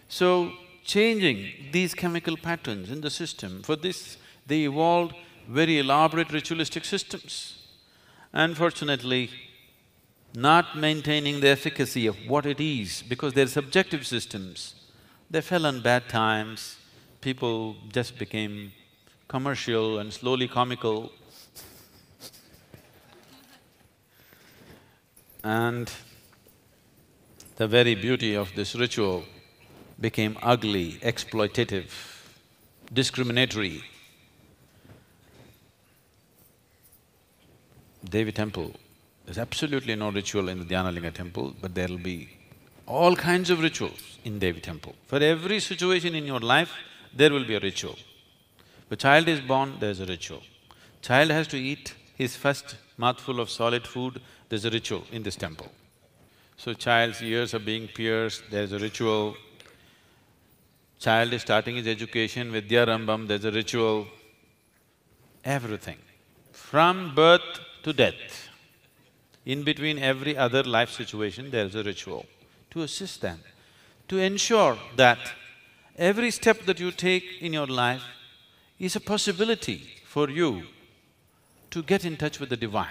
So, changing these chemical patterns in the system, for this they evolved very elaborate ritualistic systems. Unfortunately, not maintaining the efficacy of what it is because they're subjective systems, they fell on bad times, people just became commercial and slowly comical. And the very beauty of this ritual became ugly, exploitative, discriminatory. Devi temple, there's absolutely no ritual in the Linga temple, but there'll be all kinds of rituals in Devi temple. For every situation in your life, there will be a ritual. If a child is born, there's a ritual. Child has to eat his first mouthful of solid food, there's a ritual in this temple. So child's ears are being pierced, there's a ritual. Child is starting his education, Vidya Rambam, there's a ritual. Everything. From birth to death, in between every other life situation, there's a ritual to assist them, to ensure that every step that you take in your life is a possibility for you to get in touch with the divine.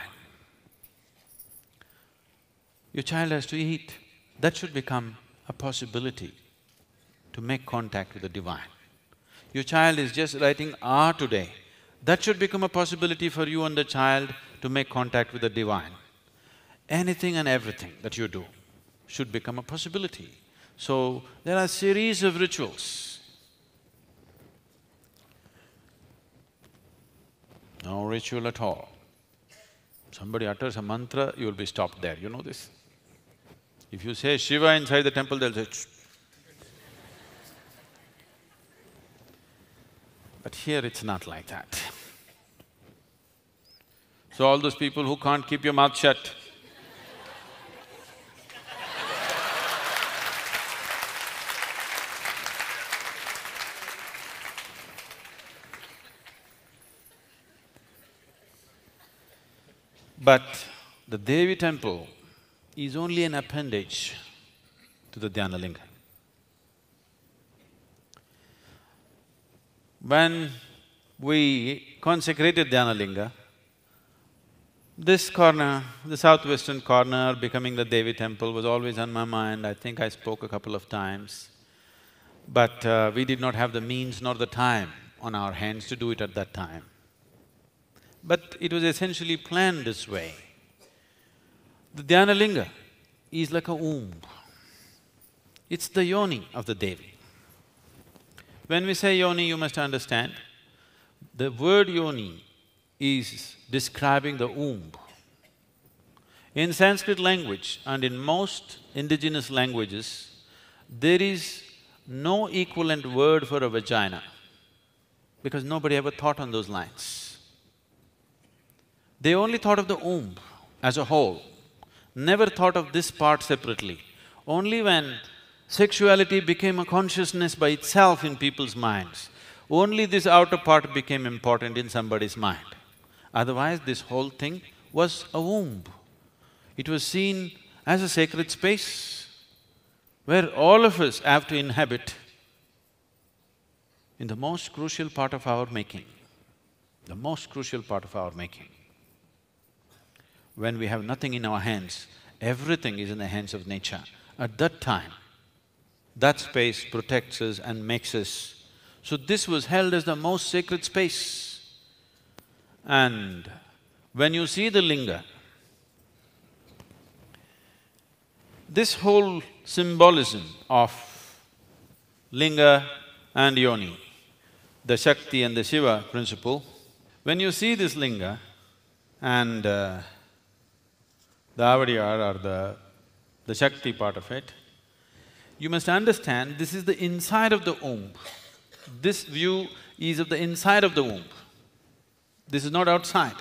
Your child has to eat, that should become a possibility to make contact with the divine. Your child is just writing R today, that should become a possibility for you and the child to make contact with the divine. Anything and everything that you do should become a possibility. So, there are a series of rituals. No ritual at all. Somebody utters a mantra, you will be stopped there, you know this? If you say Shiva inside the temple, they'll say, shh. But here it's not like that. So all those people who can't keep your mouth shut, but the Devi temple is only an appendage to the Dhyana Linga. When we consecrated Dhyana Linga, this corner, the southwestern corner becoming the Devi temple was always on my mind. I think I spoke a couple of times. But we did not have the means nor the time on our hands to do it at that time. But it was essentially planned this way. The Dhyana Linga is like a womb. It's the yoni of the Devi. When we say yoni, you must understand, the word yoni is describing the womb. In Sanskrit language and in most indigenous languages, there is no equivalent word for a vagina because nobody ever thought on those lines. They only thought of the womb as a whole, never thought of this part separately. Only when sexuality became a consciousness by itself in people's minds, only this outer part became important in somebody's mind. Otherwise, this whole thing was a womb. It was seen as a sacred space where all of us have to inhabit in the most crucial part of our making, the most crucial part of our making. When we have nothing in our hands, everything is in the hands of nature. At that time, that space protects us and makes us. So this was held as the most sacred space. And when you see the linga, this whole symbolism of linga and yoni, the Shakti and the Shiva principle, when you see this linga and the Avadiyar or the Shakti part of it, you must understand this is the inside of the womb. This view is of the inside of the womb. This is not outside.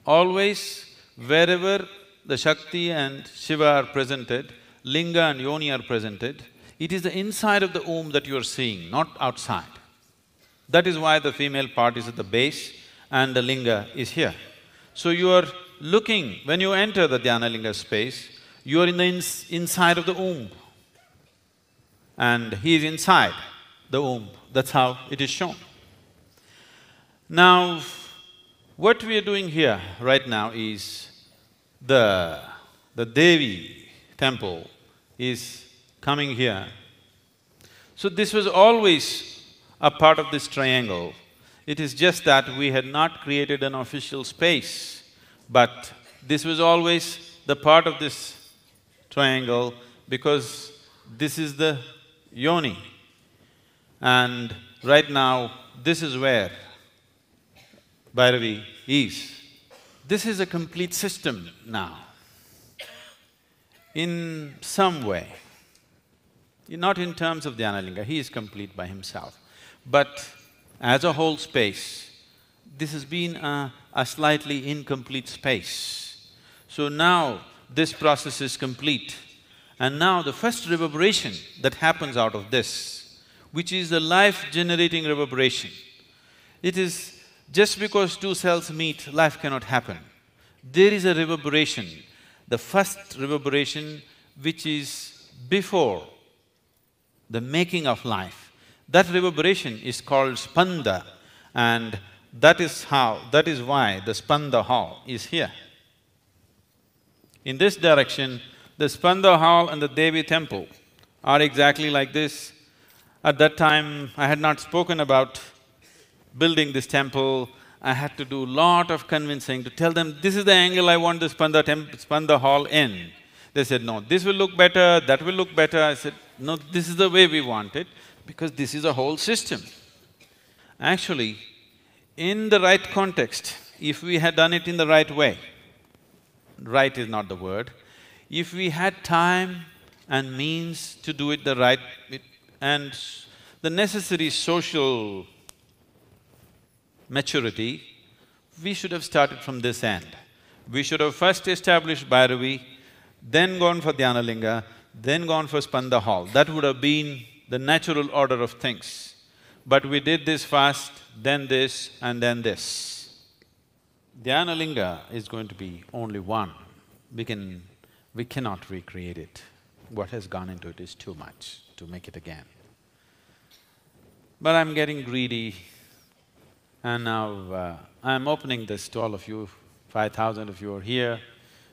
Always, wherever the Shakti and Shiva are presented, Linga and Yoni are presented, it is the inside of the womb that you are seeing, not outside. That is why the female part is at the base and the Linga is here. So you are looking, when you enter the Dhyana Linga space, you are in the inside of the womb. And he is inside the womb, that's how it is shown. Now, what we are doing here right now is the Devi temple is coming here. So this was always a part of this triangle. It is just that we had not created an official space, but this was always the part of this triangle because this is the yoni. And right now, this is where Bhairavi is. This is a complete system now. In some way, not in terms of Dhyana Linga, he is complete by himself. But as a whole space, this has been a slightly incomplete space. So now, this process is complete. And now the first reverberation that happens out of this, which is the life-generating reverberation, it is just because two cells meet, life cannot happen. There is a reverberation, the first reverberation which is before the making of life. That reverberation is called spanda, and that is why the spanda hall is here. In this direction, the spanda hall and the Devi temple are exactly like this. At that time, I had not spoken about building this temple. I had to do lot of convincing to tell them, this is the angle I want the spanda hall in. They said, no, this will look better, that will look better. I said, no, this is the way we want it, because this is a whole system. Actually, in the right context, if we had done it in the right way, right is not the word, if we had time and means to do it the right… and the necessary social maturity, we should have started from this end. We should have first established Bhairavi, then gone for Dhyana Linga, then gone for Spanda Hall. That would have been the natural order of things. But we did this first, then this and then this. Dhyana Linga is going to be only one. We can We cannot recreate it. What has gone into it is too much to make it again. But I'm getting greedy and now I'm opening this to all of you. 5,000 of you are here,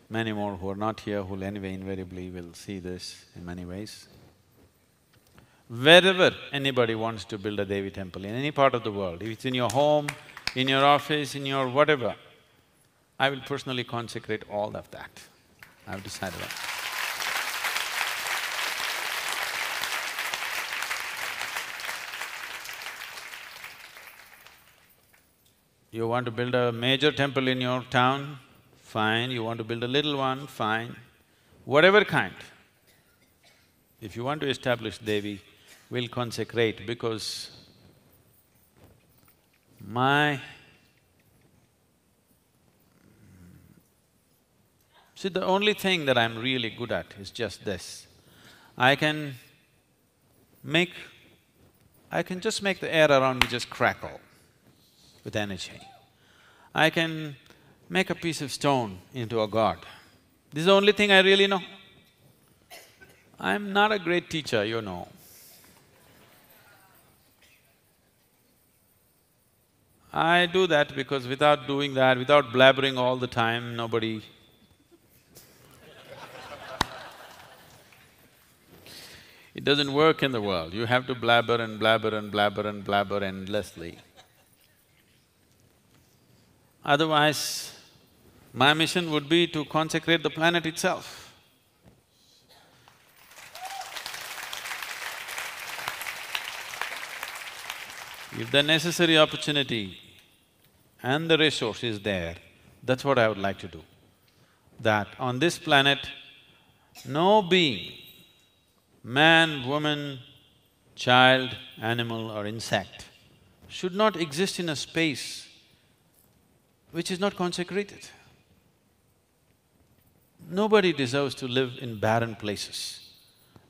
many more who are not here, who'll anyway invariably will see this in many ways. Wherever anybody wants to build a Devi temple in any part of the world, if it's in your home, in your office, in your whatever, I will personally consecrate all of that. I've decided that. You want to build a major temple in your town? Fine. You want to build a little one? Fine. Whatever kind. If you want to establish Devi, we'll consecrate because see, the only thing that I'm really good at is just this. I can just make the air around me just crackle with energy. I can make a piece of stone into a god. This is the only thing I really know. I'm not a great teacher, you know. I do that because without doing that, without blabbering all the time, nobody… It doesn't work in the world. You have to blabber and blabber and blabber and blabber endlessly. Otherwise, my mission would be to consecrate the planet itself. If the necessary opportunity and the resource is there, that's what I would like to do. That on this planet, no being, man, woman, child, animal or insect, should not exist in a space which is not consecrated. Nobody deserves to live in barren places.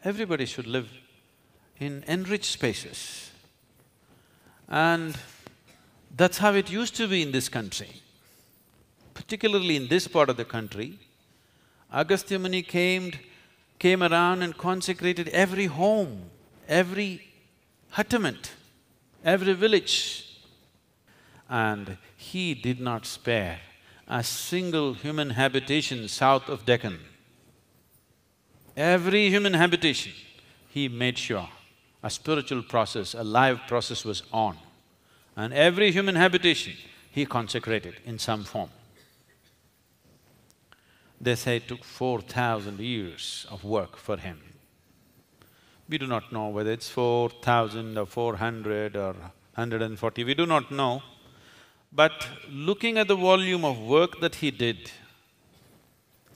Everybody should live in enriched spaces. And that's how it used to be in this country. Particularly in this part of the country, Agastya Muni came around and consecrated every home, every huttement, every village. And he did not spare a single human habitation south of Deccan. Every human habitation, he made sure a spiritual process, a live process was on. And every human habitation, he consecrated in some form. They say it took 4,000 years of work for him. We do not know whether it's 4,000 or 400 or 140, we do not know. But looking at the volume of work that he did,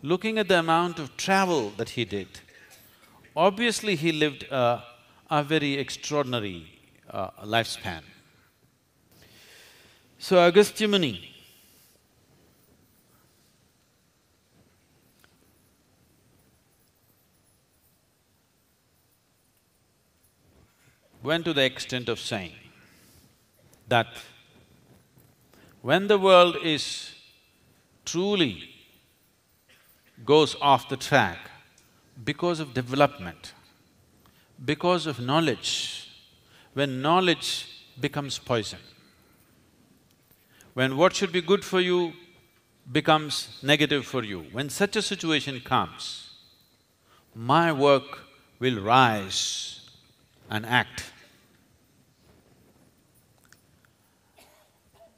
looking at the amount of travel that he did, obviously he lived a very extraordinary lifespan. So Agastya Muni went to the extent of saying that when the world is truly goes off the track because of development, because of knowledge, when knowledge becomes poison, when what should be good for you becomes negative for you, when such a situation comes, my work will rise and act.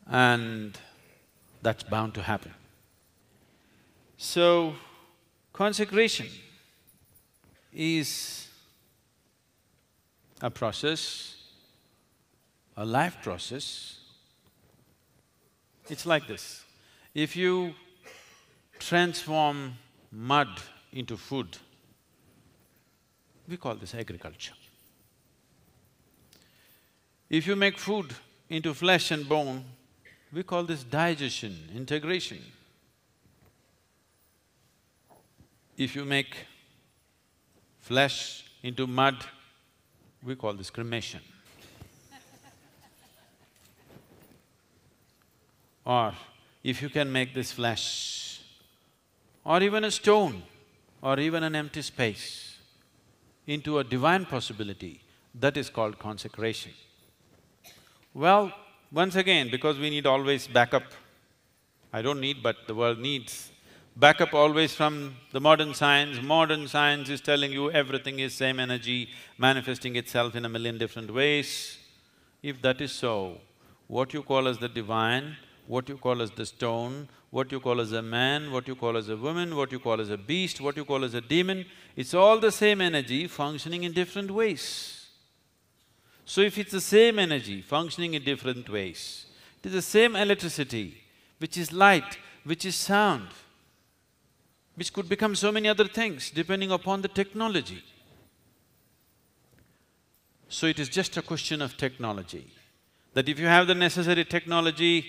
And that's bound to happen. So, consecration is a process, a life process. It's like this. If you transform mud into food, we call this agriculture. If you make food into flesh and bone, we call this digestion, integration. If you make flesh into mud, we call this cremation. Or if you can make this flesh, or even a stone, or even an empty space into a divine possibility, that is called consecration. Well, once again, because we need always backup, I don't need but the world needs, backup always from the modern science. Modern science is telling you everything is same energy manifesting itself in a million different ways. If that is so, what you call as the divine, what you call as the stone, what you call as a man, what you call as a woman, what you call as a beast, what you call as a demon, it's all the same energy functioning in different ways. So if it's the same energy functioning in different ways, it is the same electricity, which is light, which is sound, which could become so many other things depending upon the technology. So it is just a question of technology, that if you have the necessary technology,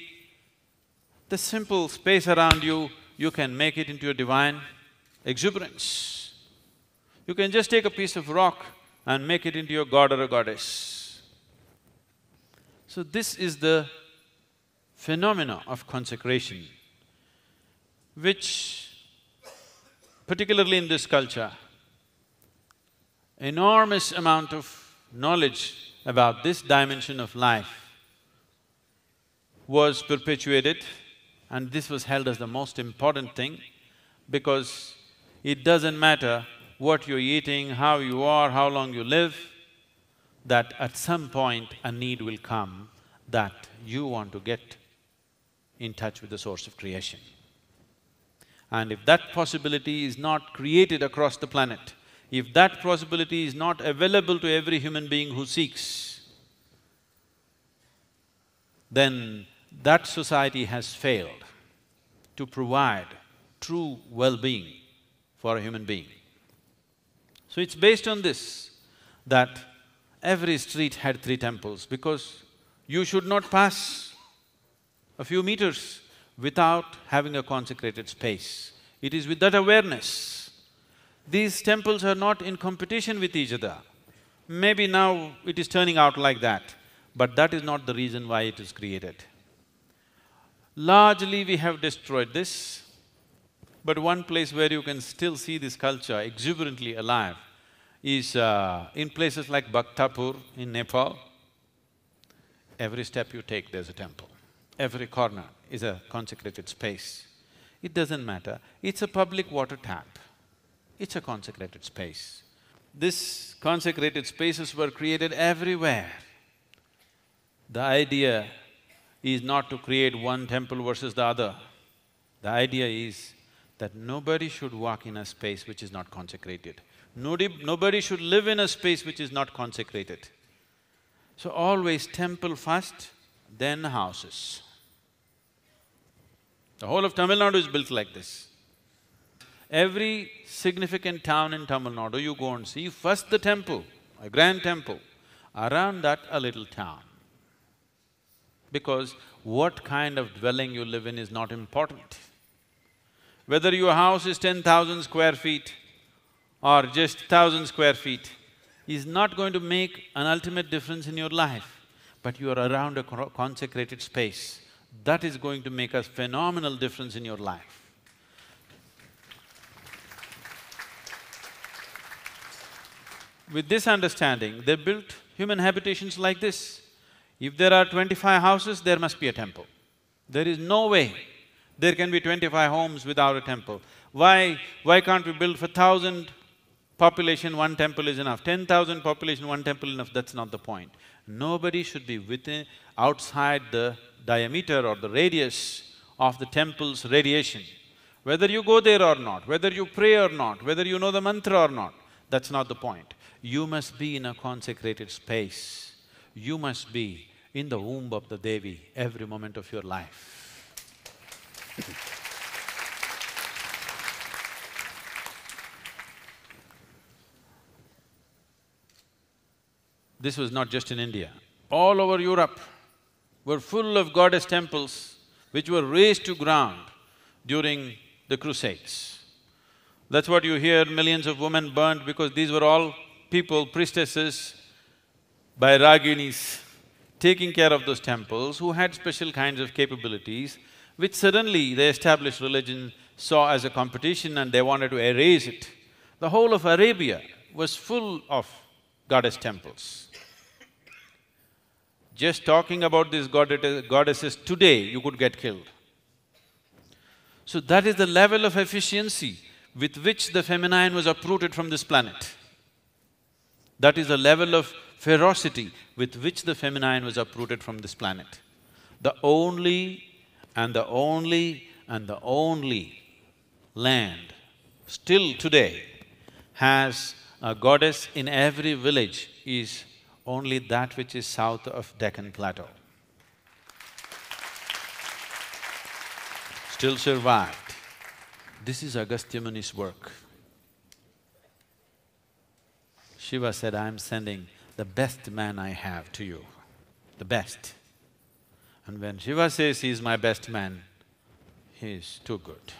the simple space around you, you can make it into a divine exuberance. You can just take a piece of rock and make it into a god or a goddess. So this is the phenomena of consecration, which particularly in this culture, enormous amount of knowledge about this dimension of life was perpetuated, and this was held as the most important thing, because it doesn't matter what you're eating, how you are, how long you live, that at some point a need will come that you want to get in touch with the source of creation. And if that possibility is not created across the planet, if that possibility is not available to every human being who seeks, then that society has failed to provide true well-being for a human being. So it's based on this that every street had 3 temples, because you should not pass a few meters without having a consecrated space. It is with that awareness. These temples are not in competition with each other. Maybe now it is turning out like that, but that is not the reason why it is created. Largely we have destroyed this, but one place where you can still see this culture exuberantly alive is in places like Bhaktapur in Nepal. Every step you take, there's a temple. Every corner is a consecrated space. It doesn't matter, it's a public water tap, it's a consecrated space. These consecrated spaces were created everywhere. The idea is not to create one temple versus the other. The idea is that nobody should walk in a space which is not consecrated. Nobody should live in a space which is not consecrated. So always temple first, then houses. The whole of Tamil Nadu is built like this. Every significant town in Tamil Nadu, you go and see first the temple, a grand temple, around that a little town. Because what kind of dwelling you live in is not important. Whether your house is 10,000 square feet or just 1,000 square feet is not going to make an ultimate difference in your life, but you are around a consecrated space. That is going to make a phenomenal difference in your life. With this understanding, they built human habitations like this. If there are 25 houses, there must be a temple. There is no way there can be 25 homes without a temple. Why can't we build for 1,000 population, one temple is enough? 10,000 population, one temple enough? That's not the point. Nobody should be within… outside the diameter or the radius of the temple's radiation. Whether you go there or not, whether you pray or not, whether you know the mantra or not, that's not the point. You must be in a consecrated space. You must be in the womb of the Devi every moment of your life. This was not just in India. All over Europe were full of goddess temples which were razed to ground during the Crusades. That's what you hear, millions of women burnt, because these were all people, priestesses, Bhairaginis, taking care of those temples, who had special kinds of capabilities, which suddenly the established religion saw as a competition and they wanted to erase it. The whole of Arabia was full of goddess temples. Just talking about these goddesses today, you could get killed. So that is the level of efficiency with which the feminine was uprooted from this planet. That is the level of ferocity with which the feminine was uprooted from this planet. The only and the only and the only land still today has a goddess in every village is only that which is south of Deccan Plateau. Still survived. This is Agastya Muni's work. Shiva said, I am sending the best man I have to you, the best. And when Shiva says he is my best man, he is too good.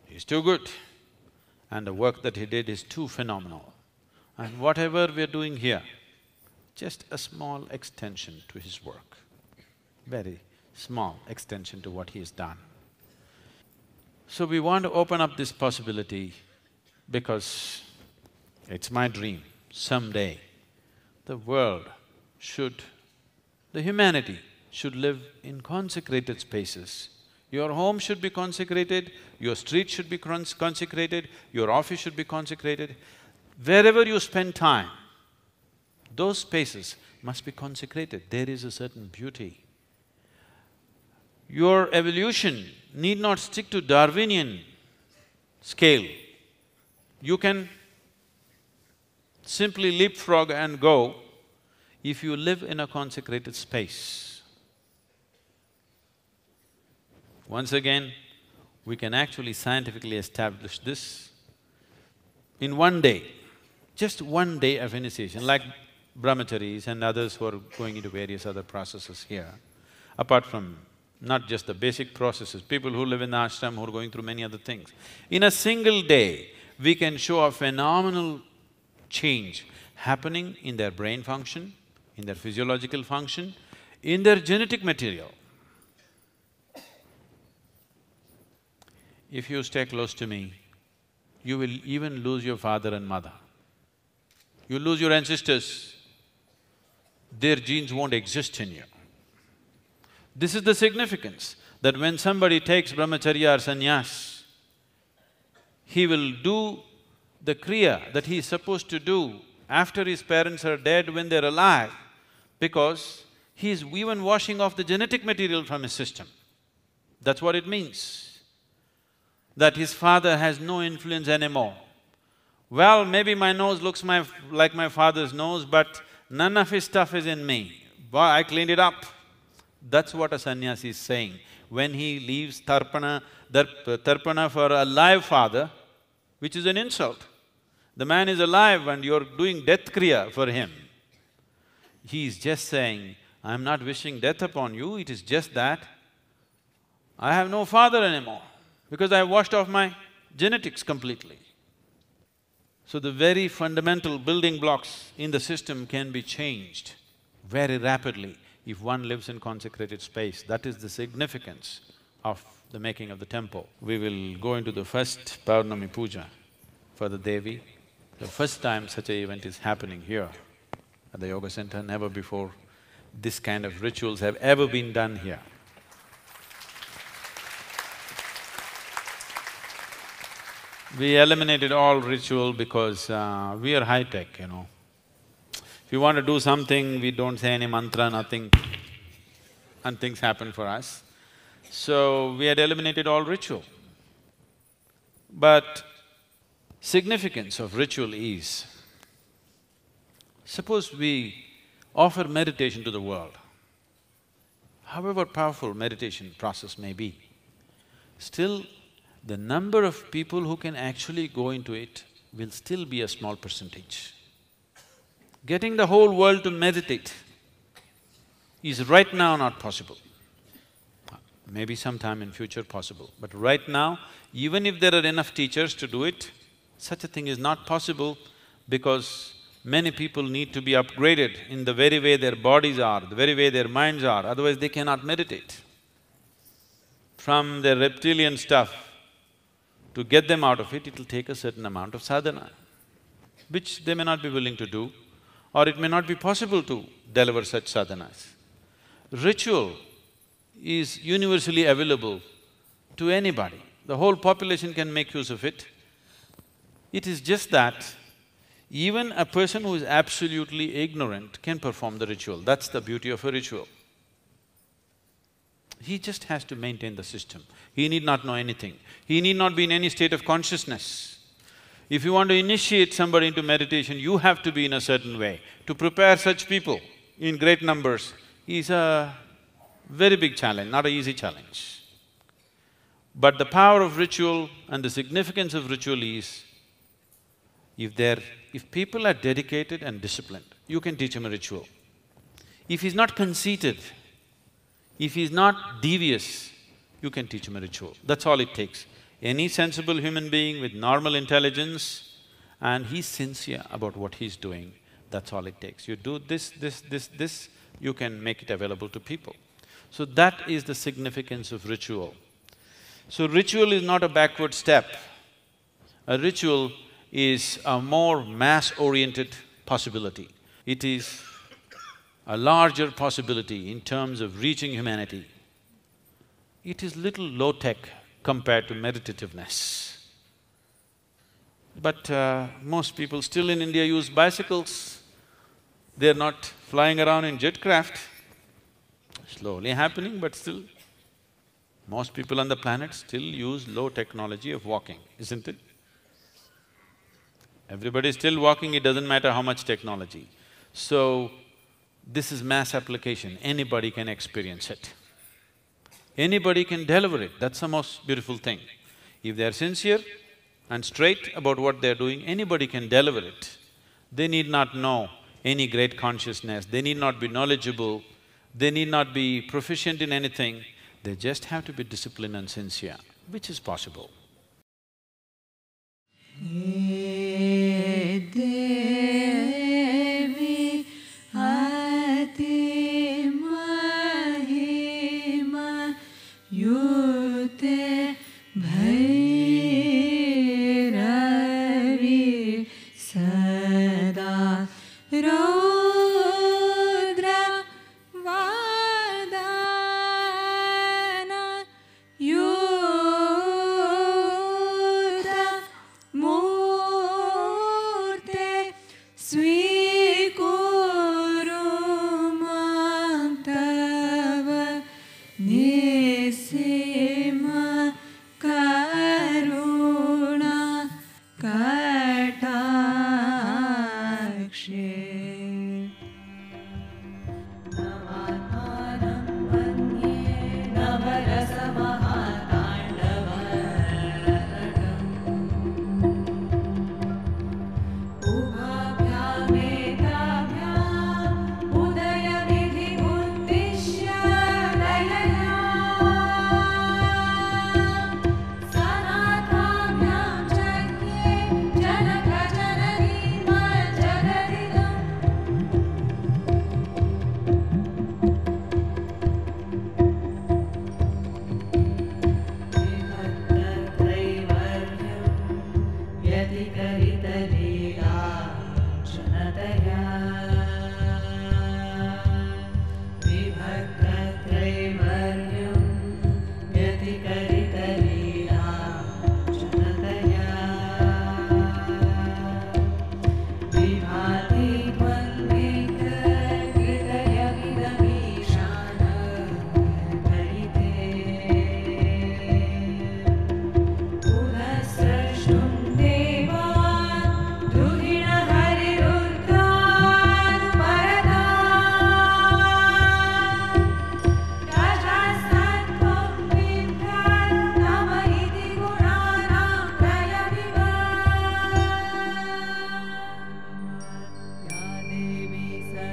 He is too good. And the work that he did is too phenomenal. And whatever we're doing here, just a small extension to his work, very small extension to what he has done. So we want to open up this possibility because it's my dream, someday the world should, the humanity should live in consecrated spaces. Your home should be consecrated, your street should be consecrated, your office should be consecrated. Wherever you spend time, those spaces must be consecrated. There is a certain beauty. Your evolution need not stick to Darwinian scale. You can simply leapfrog and go if you live in a consecrated space. Once again, we can actually scientifically establish this in one day, just one day of initiation, like brahmacharis and others who are going into various other processes here. Apart from not just the basic processes, people who live in the ashram who are going through many other things. In a single day, we can show a phenomenal change happening in their brain function, in their physiological function, in their genetic material. If you stay close to me, you will even lose your father and mother. You lose your ancestors, their genes won't exist in you. This is the significance, that when somebody takes brahmacharya or sannyas, he will do the kriya that he is supposed to do after his parents are dead when they're alive, because he is even washing off the genetic material from his system. That's what it means, that his father has no influence anymore. Well, maybe my nose looks like my father's nose, but none of his stuff is in me. Boy, I cleaned it up. That's what a sannyasi is saying. When he leaves tarpana for a live father, which is an insult. The man is alive and you're doing death kriya for him. He is just saying, I'm not wishing death upon you, it is just that I have no father anymore because I washed off my genetics completely. So the very fundamental building blocks in the system can be changed very rapidly if one lives in consecrated space. That is the significance of the making of the temple. We will go into the first Paurnami Puja for the Devi. The first time such an event is happening here at the yoga center, never before this kind of rituals have ever been done here. We eliminated all ritual because we are high-tech, you know. If you want to do something, we don't say any mantra, nothing, and things happen for us. So, we had eliminated all ritual. But significance of ritual is, suppose we offer meditation to the world, however powerful meditation process may be, still the number of people who can actually go into it will still be a small percentage. Getting the whole world to meditate is right now not possible. Maybe sometime in future possible, but right now, even if there are enough teachers to do it, such a thing is not possible because many people need to be upgraded in the very way their bodies are, the very way their minds are, otherwise they cannot meditate. From their reptilian stuff To get them out of it, it'll take a certain amount of sadhana, which they may not be willing to do, or it may not be possible to deliver such sadhanas. Ritual is universally available to anybody. The whole population can make use of it. It is just that even a person who is absolutely ignorant can perform the ritual. That's the beauty of a ritual. He just has to maintain the system. He need not know anything. He need not be in any state of consciousness. If you want to initiate somebody into meditation, you have to be in a certain way. To prepare such people in great numbers is a very big challenge, not an easy challenge. But the power of ritual and the significance of ritual is, if people are dedicated and disciplined, you can teach him a ritual. If he's not conceited, if he's not devious, you can teach him a ritual. That's all it takes. Any sensible human being with normal intelligence and he's sincere about what he's doing, that's all it takes. You do this, you can make it available to people. So that is the significance of ritual. So ritual is not a backward step. A ritual is a more mass-oriented possibility. It is a larger possibility in terms of reaching humanity. It is little low-tech compared to meditativeness. But most people still in India use bicycles. They're not flying around in jet craft. Slowly happening, but still, most people on the planet still use low technology of walking, isn't it? Everybody is still walking, it doesn't matter how much technology. So, this is mass application, anybody can experience it. Anybody can deliver it, that's the most beautiful thing. If they're sincere and straight about what they're doing, anybody can deliver it. They need not know any great consciousness, they need not be knowledgeable, they need not be proficient in anything, they just have to be disciplined and sincere, which is possible. Bhairavi sada rudra vadana yuddha murte svikuru mantava nisima karuna katakshe. Navatanam vanye navarasa mahatandavatam ubhabhyam etabhyam udaya vidhi uddishya dayayam sanathamyam chakye janaka janadima jagadidam.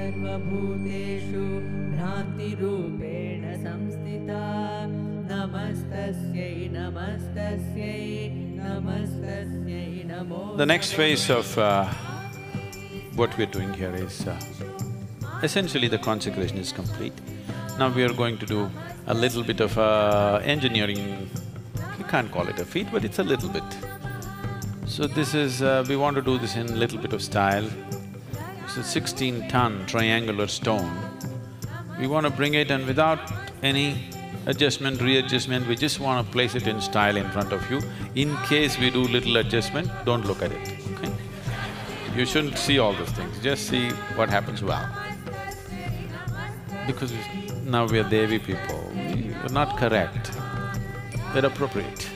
सर्वभूतेषु भ्रान्तिरूपेण संस्थिता नमस्तस्यै नमस्तस्यै नमस्तस्यै नमो। The next phase of what we're doing here is essentially the consecration is complete. Now we are going to do a little bit of engineering, can't call it a feat, but it's a little bit. So this is… we want to do this in little bit of style. It's a 16-ton triangular stone. We want to bring it and without any adjustment, readjustment, we just want to place it in style in front of you. In case we do little adjustment, don't look at it, okay? You shouldn't see all those things, just see what happens well. Because now we are Devi people, we're not correct, we're appropriate.